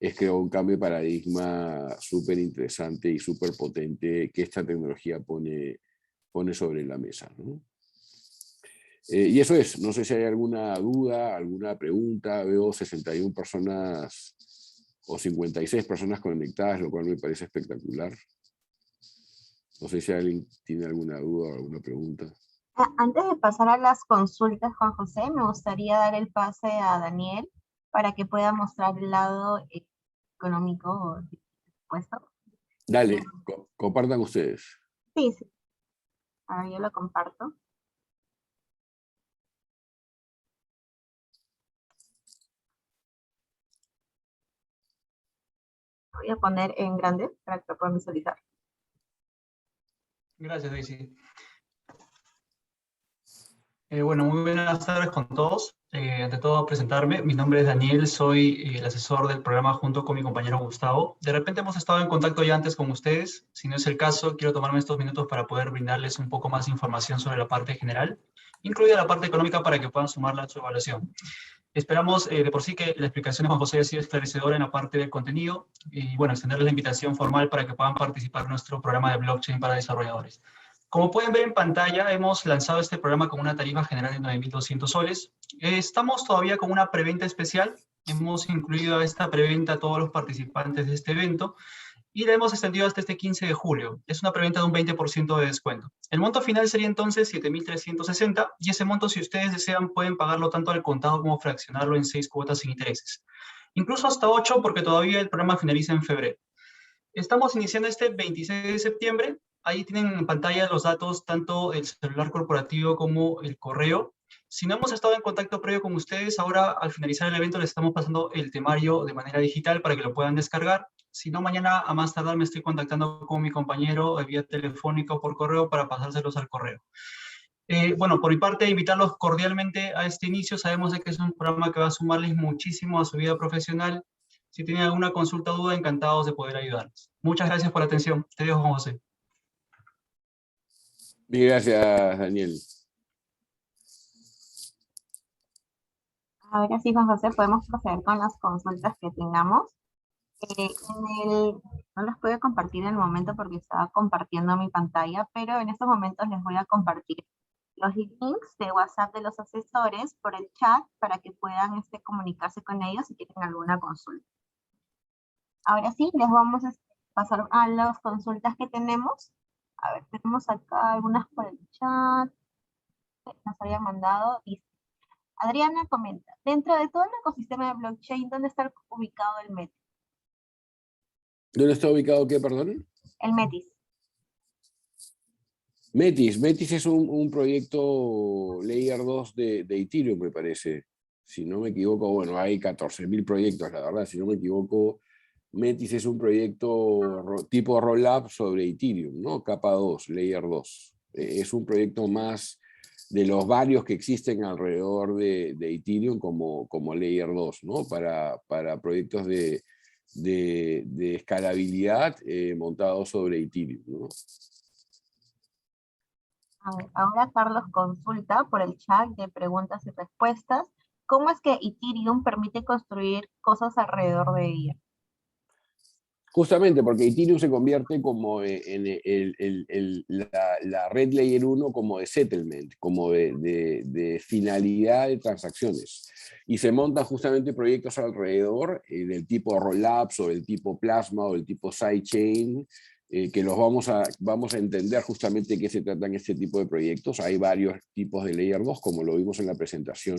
es, creo, un cambio de paradigma súper interesante y súper potente que esta tecnología pone sobre la mesa, ¿no? Y eso es, no sé si hay alguna duda, alguna pregunta. Veo 61 personas o 56 personas conectadas, lo cual me parece espectacular. No sé si alguien tiene alguna duda o alguna pregunta. Antes de pasar a las consultas, Juan José, me gustaría dar el pase a Daniel para que pueda mostrar el lado económico del puesto. Dale, compartan ustedes. Sí, sí. A ver, yo lo comparto. Voy a poner en grande para que lo puedan visualizar. Gracias, Daisy. Bueno, muy buenas tardes con todos. Ante todo, presentarme. Mi nombre es Daniel, soy el asesor del programa junto con mi compañero Gustavo. De repente hemos estado en contacto ya antes con ustedes. Si no es el caso, quiero tomarme estos minutos para poder brindarles un poco más de información sobre la parte general, incluida la parte económica, para que puedan sumarla a su evaluación. Esperamos de por sí que la explicación de Juan José haya sido esclarecedora en la parte del contenido y, bueno, extenderles la invitación formal para que puedan participar en nuestro programa de blockchain para desarrolladores. Como pueden ver en pantalla, hemos lanzado este programa con una tarifa general de 9.200 soles. Estamos todavía con una preventa especial. Hemos incluido a esta preventa a todos los participantes de este evento y la hemos extendido hasta este 15 de julio. Es una preventa de un 20% de descuento. El monto final sería entonces 7.360 y ese monto, si ustedes desean, pueden pagarlo tanto al contado como fraccionarlo en 6 cuotas sin intereses. Incluso hasta 8, porque todavía el programa finaliza en febrero. Estamos iniciando este 26 de septiembre. Ahí tienen en pantalla los datos, tanto el celular corporativo como el correo. Si no hemos estado en contacto previo con ustedes, ahora al finalizar el evento les estamos pasando el temario de manera digital para que lo puedan descargar. Si no, mañana a más tardar me estoy contactando con mi compañero vía telefónica o por correo para pasárselos al correo. Bueno, por mi parte, invitarlos cordialmente a este inicio. Sabemos de que es un programa que va a sumarles muchísimo a su vida profesional. Si tienen alguna consulta o duda, encantados de poder ayudarles. Muchas gracias por la atención. Te dejo, Juan José. Bien, gracias, Daniel. Ahora sí, Juan José, podemos proceder con las consultas que tengamos. No las puedo compartir en el momento porque estaba compartiendo mi pantalla, pero en estos momentos les voy a compartir los links de WhatsApp de los asesores por el chat para que puedan comunicarse con ellos si tienen alguna consulta. Ahora sí, les vamos a pasar a las consultas que tenemos. A ver, tenemos acá algunas por el chat. Nos había mandado. Dice, Adriana comenta, dentro de todo el ecosistema de blockchain, ¿dónde está ubicado el METIS? ¿Dónde está ubicado qué, perdón? El METIS. Metis es un proyecto Layer 2 de Ethereum, me parece. Si no me equivoco, bueno, hay 14.000 proyectos, la verdad, si no me equivoco, Metis es un proyecto tipo rollup sobre Ethereum, ¿no? Capa 2, Layer 2. Es un proyecto más de los varios que existen alrededor de Ethereum como Layer 2, ¿no? Para proyectos de escalabilidad montados sobre Ethereum, ¿no? A ver, ahora Carlos consulta por el chat de preguntas y respuestas. ¿Cómo es que Ethereum permite construir cosas alrededor de ella? Justamente porque Ethereum se convierte como en la red Layer 1 como de settlement, como de finalidad de transacciones. Y se montan justamente proyectos alrededor del tipo Rollups o del tipo Plasma o del tipo Sidechain, que los vamos a entender justamente qué se tratan este tipo de proyectos. Hay varios tipos de Layer 2, como lo vimos en la presentación.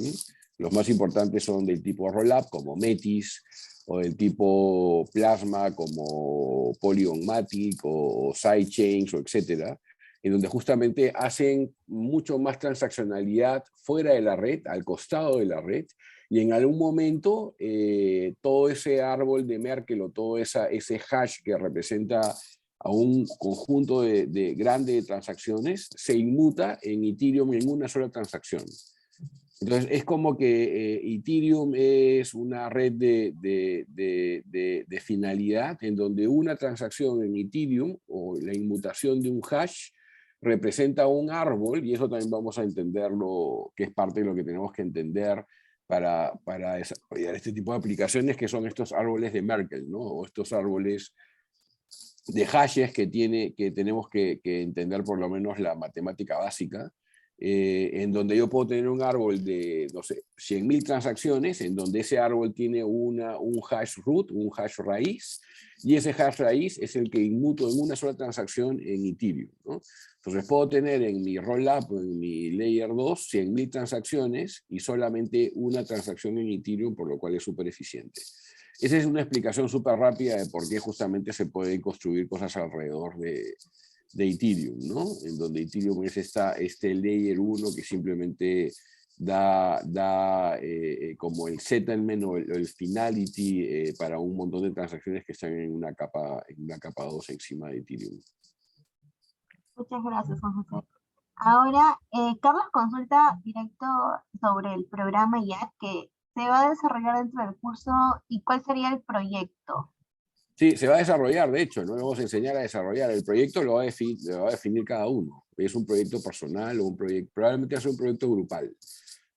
Los más importantes son del tipo Rollup, como Metis, o del tipo Plasma como Polygon-Matic o Sidechains o etcétera, en donde justamente hacen mucho más transaccionalidad fuera de la red, al costado de la red, y en algún momento todo ese árbol de Merkle o todo ese hash que representa a un conjunto de grandes transacciones se inmuta en Ethereum en una sola transacción. Entonces, es como que Ethereum es una red de finalidad en donde una transacción en Ethereum o la inmutación de un hash representa un árbol, y eso también vamos a entenderlo, que es parte de lo que tenemos que entender para desarrollar este tipo de aplicaciones, que son estos árboles de Merkle, ¿no? O estos árboles de hashes que tenemos que entender por lo menos la matemática básica, en donde yo puedo tener un árbol de, no sé, 100.000 transacciones, en donde ese árbol tiene un hash root, un hash raíz, y ese hash raíz es el que inmuto en una sola transacción en Ethereum, ¿no? Entonces puedo tener en mi rollup o en mi layer 2 100.000 transacciones y solamente una transacción en Ethereum, por lo cual es súper eficiente. Esa es una explicación súper rápida de por qué justamente se pueden construir cosas alrededor de Ethereum, ¿no? En donde Ethereum es este layer 1 que simplemente da como el settlement o el finality para un montón de transacciones que están en una capa 2 encima de Ethereum. Muchas gracias, Juan José. Ahora, Carlos consulta directo sobre el programa ya que se va a desarrollar dentro del curso y cuál sería el proyecto. Sí, se va a desarrollar, de hecho, no le vamos a enseñar a desarrollar. El proyecto lo va a definir cada uno. Es un proyecto personal o un proyecto, probablemente va a ser un proyecto grupal.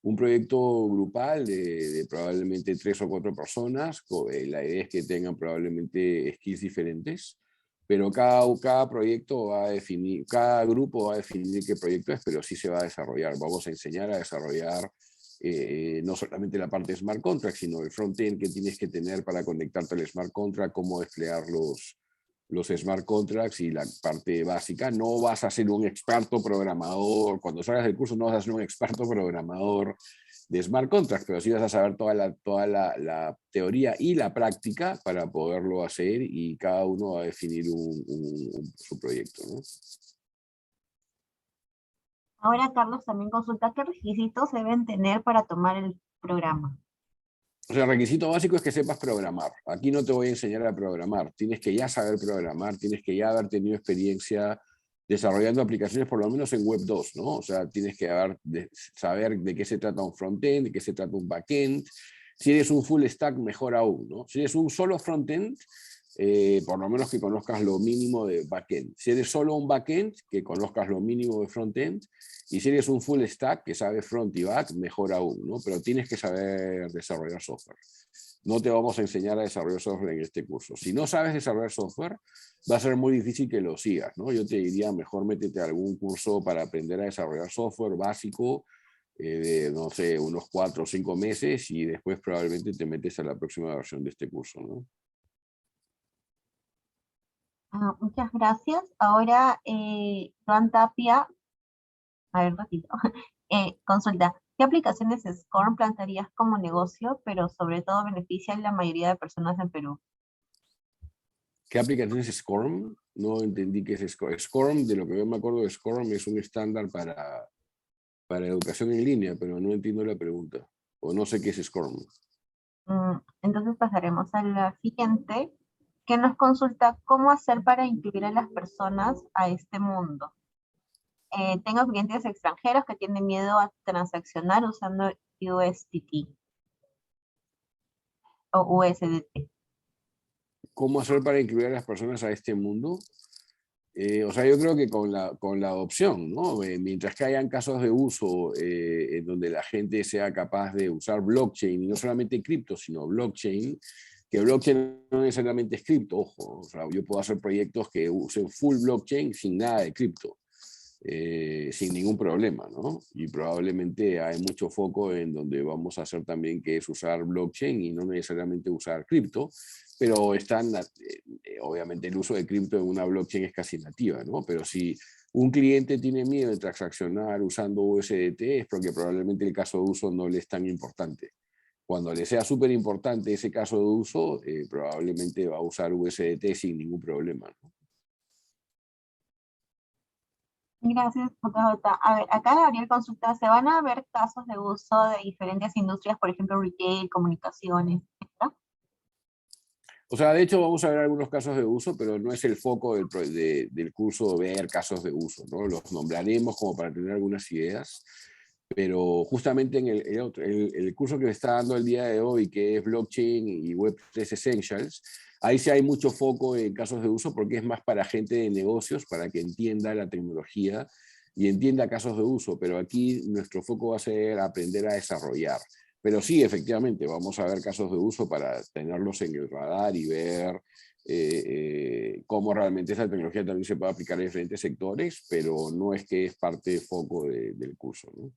Un proyecto grupal de probablemente 3 o 4 personas. La idea es que tengan probablemente skills diferentes, pero cada proyecto va a definir, cada grupo va a definir qué proyecto es, pero sí se va a desarrollar. Vamos a enseñar a desarrollar no solamente la parte de smart contract, sino el front-end que tienes que tener para conectarte al smart contract, cómo desplegar los smart contracts y la parte básica. No vas a ser un experto programador, cuando salgas del curso no vas a ser un experto programador de smart contracts, pero sí vas a saber toda la teoría y la práctica para poderlo hacer, y cada uno va a definir su proyecto, ¿no? Ahora Carlos también consulta qué requisitos deben tener para tomar el programa. O sea, el requisito básico es que sepas programar. Aquí no te voy a enseñar a programar. Tienes que ya saber programar, tienes que ya haber tenido experiencia desarrollando aplicaciones, por lo menos en Web 2, ¿no? O sea, tienes que saber de qué se trata un frontend, de qué se trata un backend. Si eres un full stack, mejor aún, ¿no? Si eres un solo frontend, por lo menos que conozcas lo mínimo de backend. Si eres solo un backend, que conozcas lo mínimo de frontend. Y si eres un full stack que sabe front y back, mejor aún, ¿no? Pero tienes que saber desarrollar software. No te vamos a enseñar a desarrollar software en este curso. Si no sabes desarrollar software, va a ser muy difícil que lo sigas, ¿no? Yo te diría, mejor métete a algún curso para aprender a desarrollar software básico, de, no sé, unos 4 o 5 meses, y después probablemente te metes a la próxima versión de este curso, ¿no? Muchas gracias. Ahora, Joan Tapia, a ver, ratito, consulta, ¿qué aplicaciones SCORM plantearías como negocio, pero sobre todo benefician la mayoría de personas en Perú? ¿Qué aplicación es SCORM? No entendí qué es SCORM. SCORM, de lo que yo me acuerdo de SCORM, es un estándar para educación en línea, pero no entiendo la pregunta. O no sé qué es SCORM. Entonces pasaremos a la siguiente, que nos consulta cómo hacer para incluir a las personas a este mundo. Tengo clientes extranjeros que tienen miedo a transaccionar usando USDT o USDT. ¿Cómo hacer para incluir a las personas a este mundo? O sea, yo creo que con la adopción, ¿no? Mientras que hayan casos de uso en donde la gente sea capaz de usar blockchain, y no solamente cripto, sino blockchain, que blockchain no necesariamente es cripto, ojo, o sea, yo puedo hacer proyectos que usen full blockchain sin nada de cripto, sin ningún problema, ¿no? Y probablemente hay mucho foco en donde vamos a hacer también que es usar blockchain y no necesariamente usar cripto, pero están, obviamente el uso de cripto en una blockchain es casi nativa, ¿no? Pero si un cliente tiene miedo de transaccionar usando USDT es porque probablemente el caso de uso no le es tan importante. Cuando le sea súper importante ese caso de uso, probablemente va a usar USDT sin ningún problema, ¿no? Gracias, JJ. A ver, acá Gabriel consulta, ¿se van a ver casos de uso de diferentes industrias, por ejemplo, retail, comunicaciones, etcétera? O sea, de hecho vamos a ver algunos casos de uso, pero no es el foco del curso ver casos de uso, ¿no? Los nombraremos como para tener algunas ideas, pero justamente en el curso que me está dando el día de hoy, que es Blockchain y Web3 Essentials, ahí sí hay mucho foco en casos de uso porque es más para gente de negocios, para que entienda la tecnología y entienda casos de uso, pero aquí nuestro foco va a ser aprender a desarrollar. Pero sí, efectivamente, vamos a ver casos de uso para tenerlos en el radar y ver cómo realmente esa tecnología también se puede aplicar en diferentes sectores, pero no es que es parte de foco del curso, ¿no?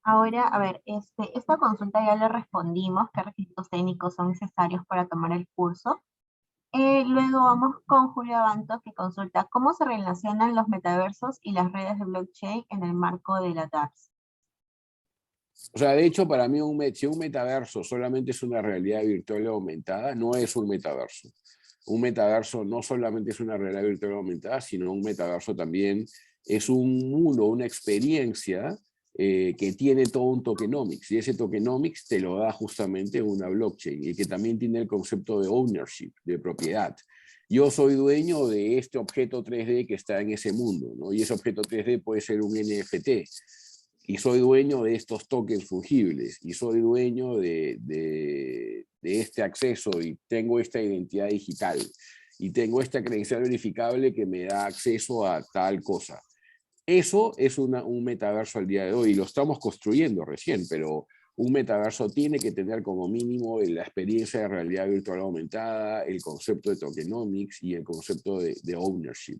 Ahora, a ver, esta consulta ya le respondimos qué requisitos técnicos son necesarios para tomar el curso. Luego vamos con Julio Abanto, que consulta cómo se relacionan los metaversos y las redes de blockchain en el marco de la DApps. O sea, de hecho, para mí si un metaverso solamente es una realidad virtual aumentada, no es un metaverso. Un metaverso no solamente es una realidad virtual aumentada, sino un metaverso también es un mundo, una experiencia que tiene todo un tokenomics, y ese tokenomics te lo da justamente una blockchain, y que también tiene el concepto de ownership, de propiedad. Yo soy dueño de este objeto 3D que está en ese mundo, ¿no? Y ese objeto 3D puede ser un NFT, y soy dueño de estos tokens fungibles, y soy dueño de este acceso, y tengo esta identidad digital, y tengo esta credencial verificable que me da acceso a tal cosa. Eso es un metaverso al día de hoy, y lo estamos construyendo recién, pero un metaverso tiene que tener como mínimo la experiencia de realidad virtual aumentada, el concepto de tokenomics y el concepto de ownership.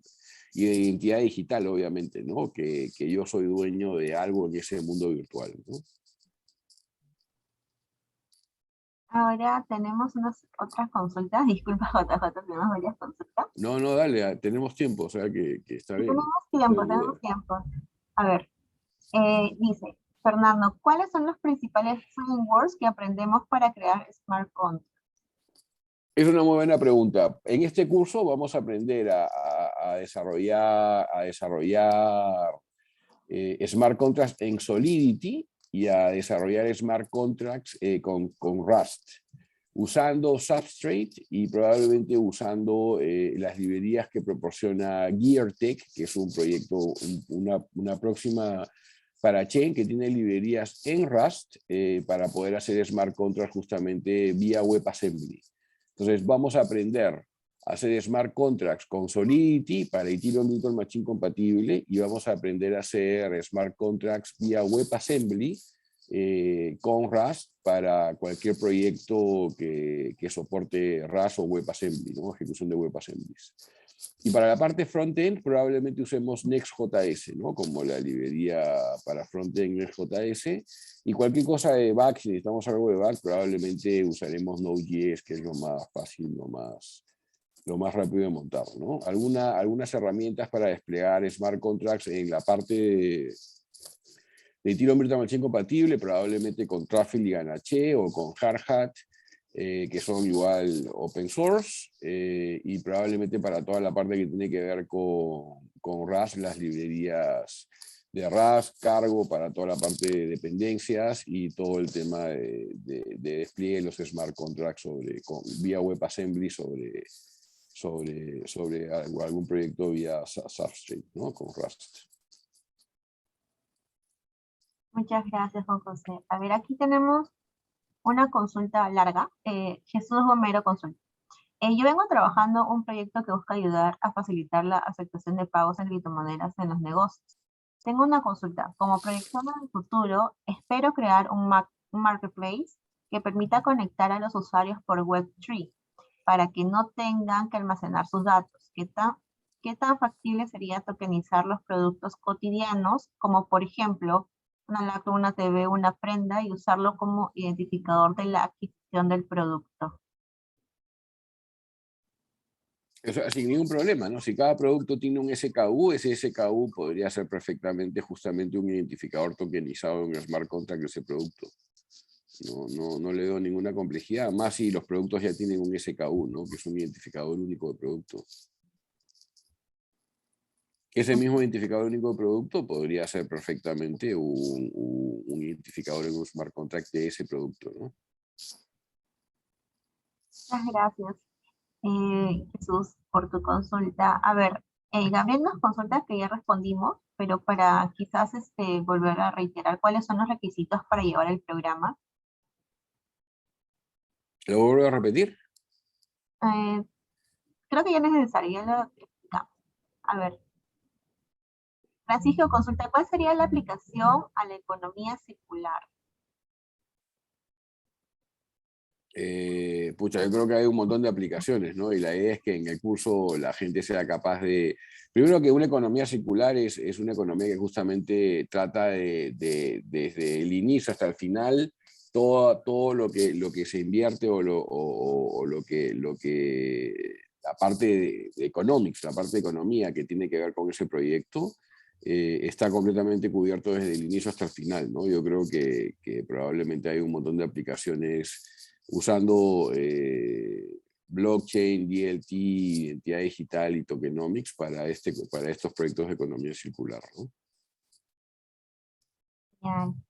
Y de identidad digital, obviamente, ¿no? Que yo soy dueño de algo en ese mundo virtual, ¿no? Ahora tenemos unas otras consultas. Disculpa, JJ, tenemos varias consultas. No, no, dale, tenemos tiempo, o sea que está bien. No hay duda. Tenemos tiempo. A ver, dice Fernando, ¿cuáles son los principales frameworks que aprendemos para crear smart contracts? Es una muy buena pregunta. En este curso vamos a aprender a desarrollar smart contracts en Solidity y a desarrollar smart contracts con Rust, usando Substrate y probablemente usando las librerías que proporciona GearTech, que es un proyecto, una próxima parachain que tiene librerías en Rust para poder hacer smart contracts justamente vía WebAssembly. Entonces vamos a aprender a hacer smart contracts con Solidity para Ethereum Virtual Machine compatible y vamos a aprender a hacer smart contracts vía WebAssembly con Rust para cualquier proyecto que soporte Rust o WebAssembly, ¿no? Ejecución de WebAssemblies. Y para la parte frontend probablemente usemos Next.js, ¿no? Como la librería para frontend Next.js. Y cualquier cosa de back, si necesitamos algo de back, probablemente usaremos Node.js, que es lo más fácil, lo más rápido de montar, ¿no? Algunas herramientas para desplegar smart contracts en la parte de Ethereum Virtual Machine compatible, probablemente con Truffle y Ganache o con Hardhat, que son igual open source, y probablemente para toda la parte que tiene que ver con Rust, las librerías de Rust, Cargo para toda la parte de dependencias y todo el tema de despliegue de los smart contracts vía WebAssembly sobre algún proyecto vía Substrate, ¿no? Con Rust. Muchas gracias, Juan José. A ver, aquí tenemos una consulta larga. Jesús Gomero consulta. Yo vengo trabajando un proyecto que busca ayudar a facilitar la aceptación de pagos en criptomonedas en los negocios. Tengo una consulta. Como proyección en el futuro, espero crear un marketplace que permita conectar a los usuarios por Web3 para que no tengan que almacenar sus datos. ¿Qué tan factible sería tokenizar los productos cotidianos, como por ejemplo una laptop, una TV, una prenda, y usarlo como identificador de la adquisición del producto? O sea, sin ningún problema, ¿no? Si cada producto tiene un SKU, ese SKU podría ser perfectamente justamente un identificador tokenizado en el smart contract de ese producto. No le veo ninguna complejidad, más si los productos ya tienen un SKU, ¿no? Que es un identificador único de producto. Ese mismo identificador único de producto podría ser perfectamente un identificador en un smart contract de ese producto, ¿no? Muchas gracias, Jesús, por tu consulta. A ver, Gabriel nos consulta que ya respondimos, pero para quizás volver a reiterar cuáles son los requisitos para llevar el programa. ¿Lo vuelvo a repetir? Creo que ya no es necesario, ya lo explicamos. A ver, Francisco consulta, ¿cuál sería la aplicación a la economía circular? Pucha, yo creo que hay un montón de aplicaciones, ¿no? Y la idea es que en el curso la gente sea capaz de... Primero que una economía circular es una economía que justamente trata desde el inicio hasta el final, todo lo que se invierte o lo que la parte de economics, la parte de economía que tiene que ver con ese proyecto, está completamente cubierto desde el inicio hasta el final, ¿no? Yo creo que probablemente hay un montón de aplicaciones usando blockchain, DLT, identidad digital y tokenomics para estos proyectos de economía circular, ¿no? Bien,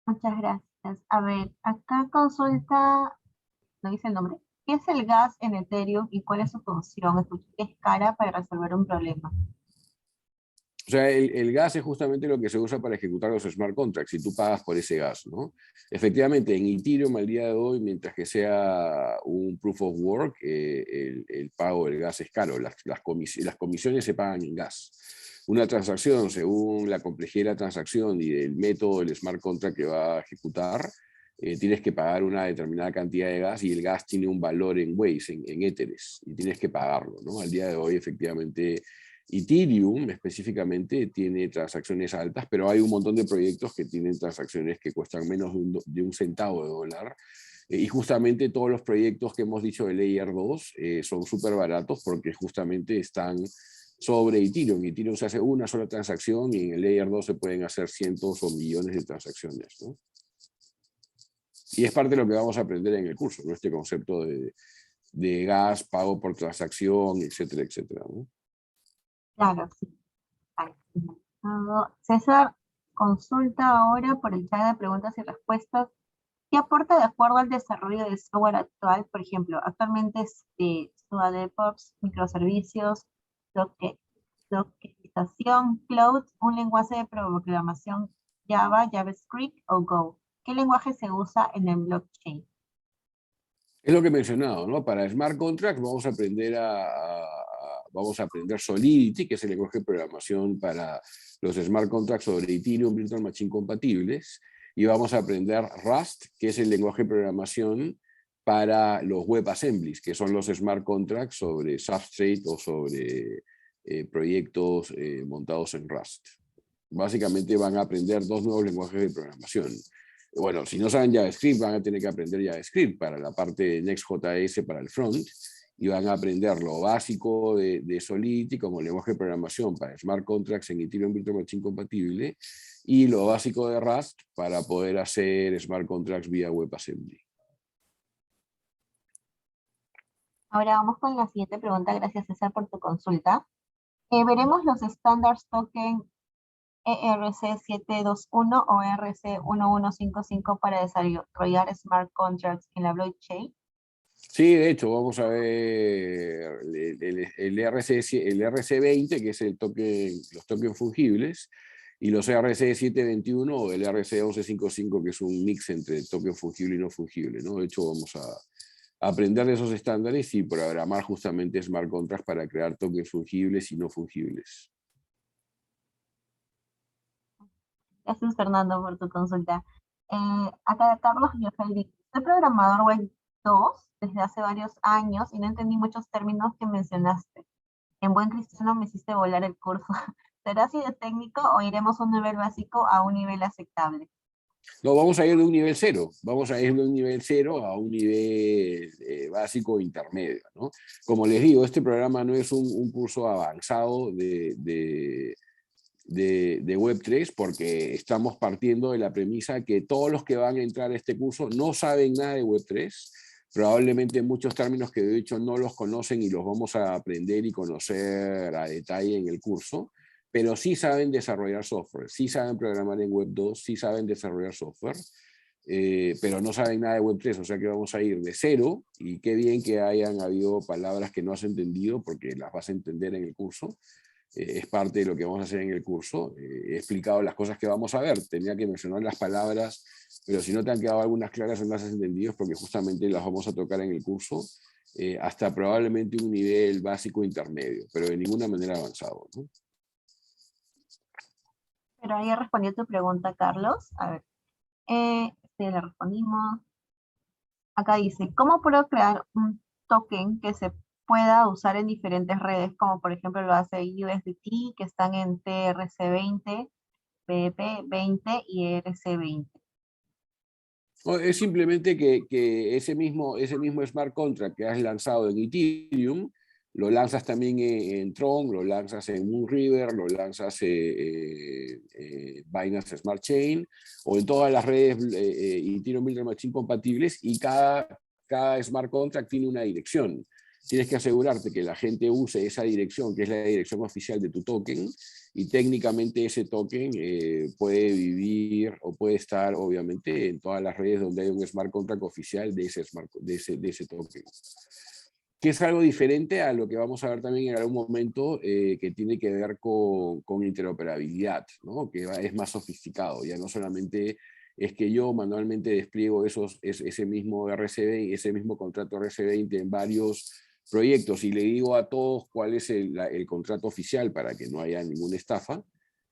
muchas gracias. A ver, acá consulta, no dice el nombre. ¿Qué es el gas en Ethereum y cuál es su función? Escuché que es cara para resolver un problema. O sea, el gas es justamente lo que se usa para ejecutar los smart contracts y tú pagas por ese gas, ¿no? Efectivamente, en Ethereum al día de hoy, mientras que sea un proof of work, el pago del gas es caro. Las comisiones se pagan en gas. Una transacción, según la complejidad de la transacción y el método del smart contract que va a ejecutar, tienes que pagar una determinada cantidad de gas y el gas tiene un valor en Waze, en éteres, y tienes que pagarlo, ¿no? Al día de hoy, efectivamente, Ethereum específicamente tiene transacciones altas, pero hay un montón de proyectos que tienen transacciones que cuestan menos de un centavo de dólar. Y justamente todos los proyectos que hemos dicho de Layer 2 son súper baratos porque justamente están sobre Ethereum. Ethereum se hace una sola transacción y en el Layer 2 se pueden hacer cientos o millones de transacciones, ¿no? Y es parte de lo que vamos a aprender en el curso, ¿no? Este concepto de de gas, pago por transacción, etcétera, etcétera, ¿no? Claro, sí. Vale. César, consulta ahora por el chat de preguntas y respuestas. ¿Qué aporta de acuerdo al desarrollo de software actual? Por ejemplo, actualmente es SUA DevOps, microservicios, docker- dockerización, cloud, un lenguaje de programación Java, JavaScript o Go. ¿Qué lenguaje se usa en el blockchain? Es lo que he mencionado, ¿no? Para Smart Contracts vamos a aprender vamos a aprender Solidity, que es el lenguaje de programación para los Smart Contracts sobre Ethereum Virtual Machine compatibles, y vamos a aprender Rust, que es el lenguaje de programación para los WebAssemblies, que son los Smart Contracts sobre Substrate o sobre proyectos montados en Rust. Básicamente van a aprender dos nuevos lenguajes de programación. Bueno, si no saben JavaScript, van a tener que aprender JavaScript para la parte de Next.js para el front, y van a aprender lo básico de Solidity como lenguaje de programación para Smart Contracts en Ethereum Virtual Machine compatible, y lo básico de Rust para poder hacer Smart Contracts vía WebAssembly. Ahora vamos con la siguiente pregunta. Gracias, César, por tu consulta. Veremos los standards token ERC721 o ERC1155 para desarrollar smart contracts en la blockchain. Sí, de hecho, vamos a ver el ERC20, que es el token, los tokens fungibles, y los ERC721 o el ERC1155, que es un mix entre token fungible y no fungible, ¿no? De hecho, vamos a aprender de esos estándares y programar justamente smart contracts para crear tokens fungibles y no fungibles. Gracias, Fernando, por tu consulta. Acá Carlos Giofeldi. Soy programador web 2 desde hace varios años y no entendí muchos términos que mencionaste. En buen cristiano me hiciste volar el curso. ¿Será así de técnico o iremos un nivel básico a un nivel aceptable? No, vamos a ir de un nivel 0, vamos a ir de un nivel 0 a un nivel básico intermedio, ¿no? Como les digo, este programa no es un curso avanzado de Web3, porque estamos partiendo de la premisa que todos los que van a entrar a este curso no saben nada de Web3, probablemente muchos términos que de hecho no los conocen y los vamos a aprender y conocer a detalle en el curso, pero sí saben desarrollar software, sí saben programar en Web 2, sí saben desarrollar software, pero no saben nada de Web3, o sea que vamos a ir de cero, y qué bien que hayan habido palabras que no has entendido, porque las vas a entender en el curso. Es parte de lo que vamos a hacer en el curso. He explicado las cosas que vamos a ver, tenía que mencionar las palabras, pero si no te han quedado algunas claras o no las has entendido es porque justamente las vamos a tocar en el curso, hasta probablemente un nivel básico intermedio, pero de ninguna manera avanzado, ¿no? Pero ahí respondió tu pregunta, Carlos. A ver, le respondimos. Acá dice, ¿cómo puedo crear un token que se pueda usar en diferentes redes, como por ejemplo lo hace USDT, que están en TRC20, BP20 y ERC20? Es simplemente que ese mismo smart contract que has lanzado en Ethereum, lo lanzas también en Tron, lo lanzas en Moonriver, lo lanzas en Binance Smart Chain, o en todas las redes Ethereum Virtual Machine compatibles, y cada smart contract tiene una dirección. Tienes que asegurarte que la gente use esa dirección, que es la dirección oficial de tu token, y técnicamente ese token puede vivir o puede estar obviamente en todas las redes donde hay un smart contract oficial de ese token. Que es algo diferente a lo que vamos a ver también en algún momento, que tiene que ver con interoperabilidad, ¿no? Que es más sofisticado, ya no solamente es que yo manualmente despliego ese mismo RC20, ese mismo contrato RC20 en varios proyectos y le digo a todos cuál es el contrato oficial para que no haya ninguna estafa,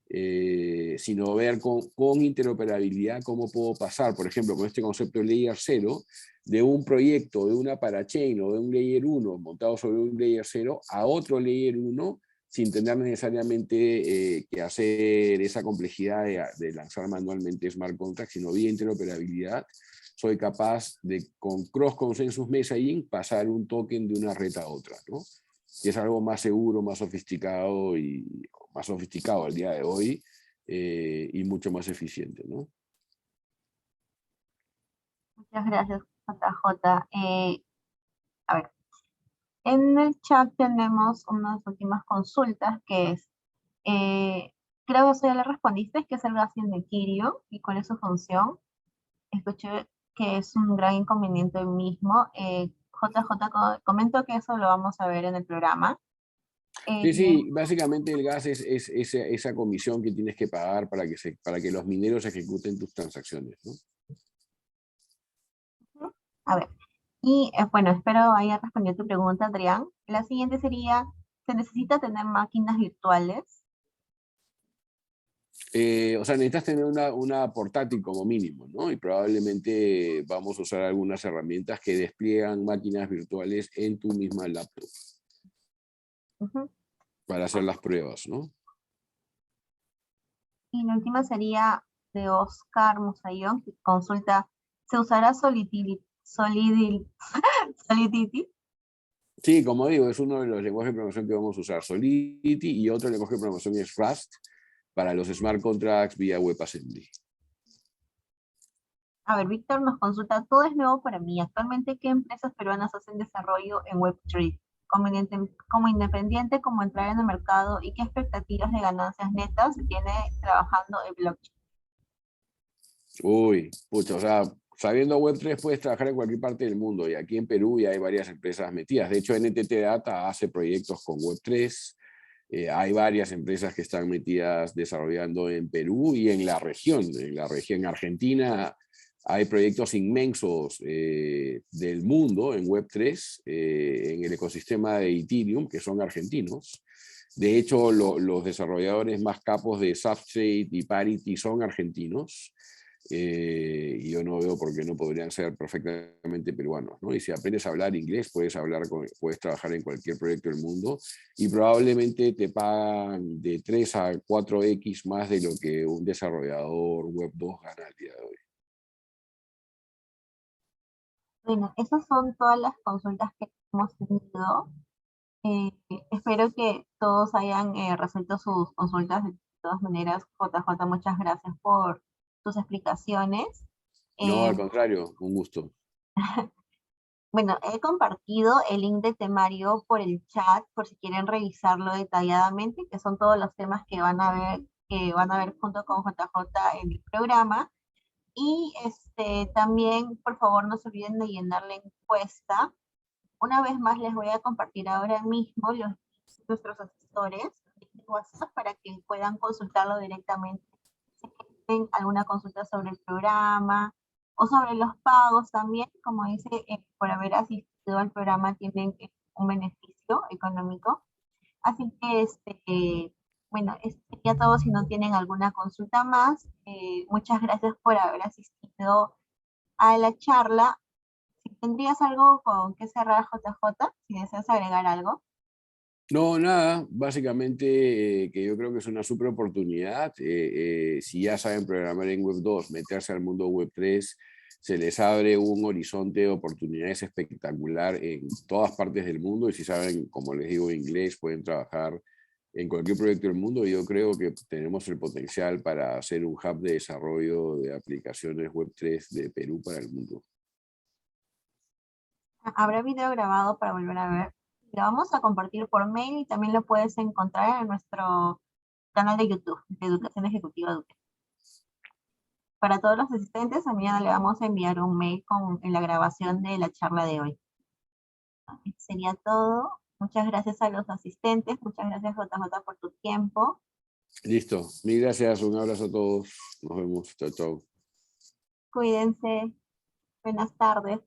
sino ver con interoperabilidad cómo puedo pasar, por ejemplo, con este concepto de Layer 0, de un proyecto, de una parachain o de un Layer 1 montado sobre un Layer 0 a otro Layer 1, sin tener necesariamente que hacer esa complejidad de lanzar manualmente smart contracts, sino vía interoperabilidad. Soy capaz de, con cross consensus messaging, pasar un token de una red a otra, ¿no? Que es algo más seguro, más sofisticado al día de hoy, y mucho más eficiente, ¿no? Muchas gracias, JJ. A ver, En el chat tenemos unas últimas consultas que es, eh, creo que eso ya le respondiste, que es el gasto de Ethereum y cuál es su función. Escuché que es un gran inconveniente mismo. JJ, comento que eso lo vamos a ver en el programa. Sí, sí, básicamente el gas es esa comisión que tienes que pagar para que los mineros ejecuten tus transacciones, ¿no? A ver, y bueno, espero haya respondido tu pregunta, Adrián. La siguiente sería, ¿se necesita tener máquinas virtuales? O sea, necesitas tener una portátil como mínimo, ¿no? Y probablemente vamos a usar algunas herramientas que despliegan máquinas virtuales en tu misma laptop para hacer las pruebas, ¿no? Y la última sería de Oscar Musayón, que consulta, ¿se usará Solidity? Sí, como digo, es uno de los lenguajes de programación que vamos a usar, Solidity, y otro lenguaje de programación es Rust para los smart contracts vía WebAssembly. A ver, Víctor nos consulta, todo es nuevo para mí. Actualmente, ¿qué empresas peruanas hacen desarrollo en Web3? Como independiente, como entrar en el mercado y qué expectativas de ganancias netas se tiene trabajando en blockchain. Uy, pucha, o sea, sabiendo Web3 puedes trabajar en cualquier parte del mundo y aquí en Perú ya hay varias empresas metidas. De hecho, NTT Data hace proyectos con Web3. Hay varias empresas que están metidas desarrollando en Perú y en la región. En la región argentina hay proyectos inmensos del mundo en Web3, en el ecosistema de Ethereum, que son argentinos. De hecho, los desarrolladores más capos de Substrate y Parity son argentinos. Y yo no veo por qué no podrían ser perfectamente peruanos, ¿no? Y si aprendes a hablar inglés, puedes trabajar en cualquier proyecto del mundo y probablemente te pagan de 3 a 4x más de lo que un desarrollador web 2 gana al día de hoy. Bueno, esas son todas las consultas que hemos tenido. Espero que todos hayan resuelto sus consultas. De todas maneras, JJ, muchas gracias por tus explicaciones. No, Eh, al contrario, un gusto. bueno, he compartido el link de temario por el chat por si quieren revisarlo detalladamente, que son todos los temas que van a ver junto con JJ en el programa. Y también, por favor, no se olviden de llenar la encuesta. Una vez más les voy a compartir ahora mismo nuestros asesores de WhatsApp para que puedan consultarlo directamente. Si tienen alguna consulta sobre el programa o sobre los pagos también, como dice, por haber asistido al programa tienen un beneficio económico. Así que, bueno, sería todo. Si no tienen alguna consulta más, muchas gracias por haber asistido a la charla. ¿Tendrías algo con que cerrar, JJ? Si deseas agregar algo. No, nada, básicamente que yo creo que es una súper oportunidad. Si ya saben programar en Web 2, meterse al mundo Web 3, se les abre un horizonte de oportunidades espectacular en todas partes del mundo. Y si saben, como les digo, inglés, pueden trabajar en cualquier proyecto del mundo. Yo creo que tenemos el potencial para hacer un hub de desarrollo de aplicaciones Web 3 de Perú para el mundo. Habrá video grabado para volver a ver. Lo vamos a compartir por mail y también lo puedes encontrar en nuestro canal de YouTube, de Educación Ejecutiva Duque. Para todos los asistentes, mañana le vamos a enviar un mail en la grabación de la charla de hoy. Sería todo. Muchas gracias a los asistentes. Muchas gracias, JJ, por tu tiempo. Listo. Mil gracias. Un abrazo a todos. Nos vemos. Chao, chao. Cuídense. Buenas tardes.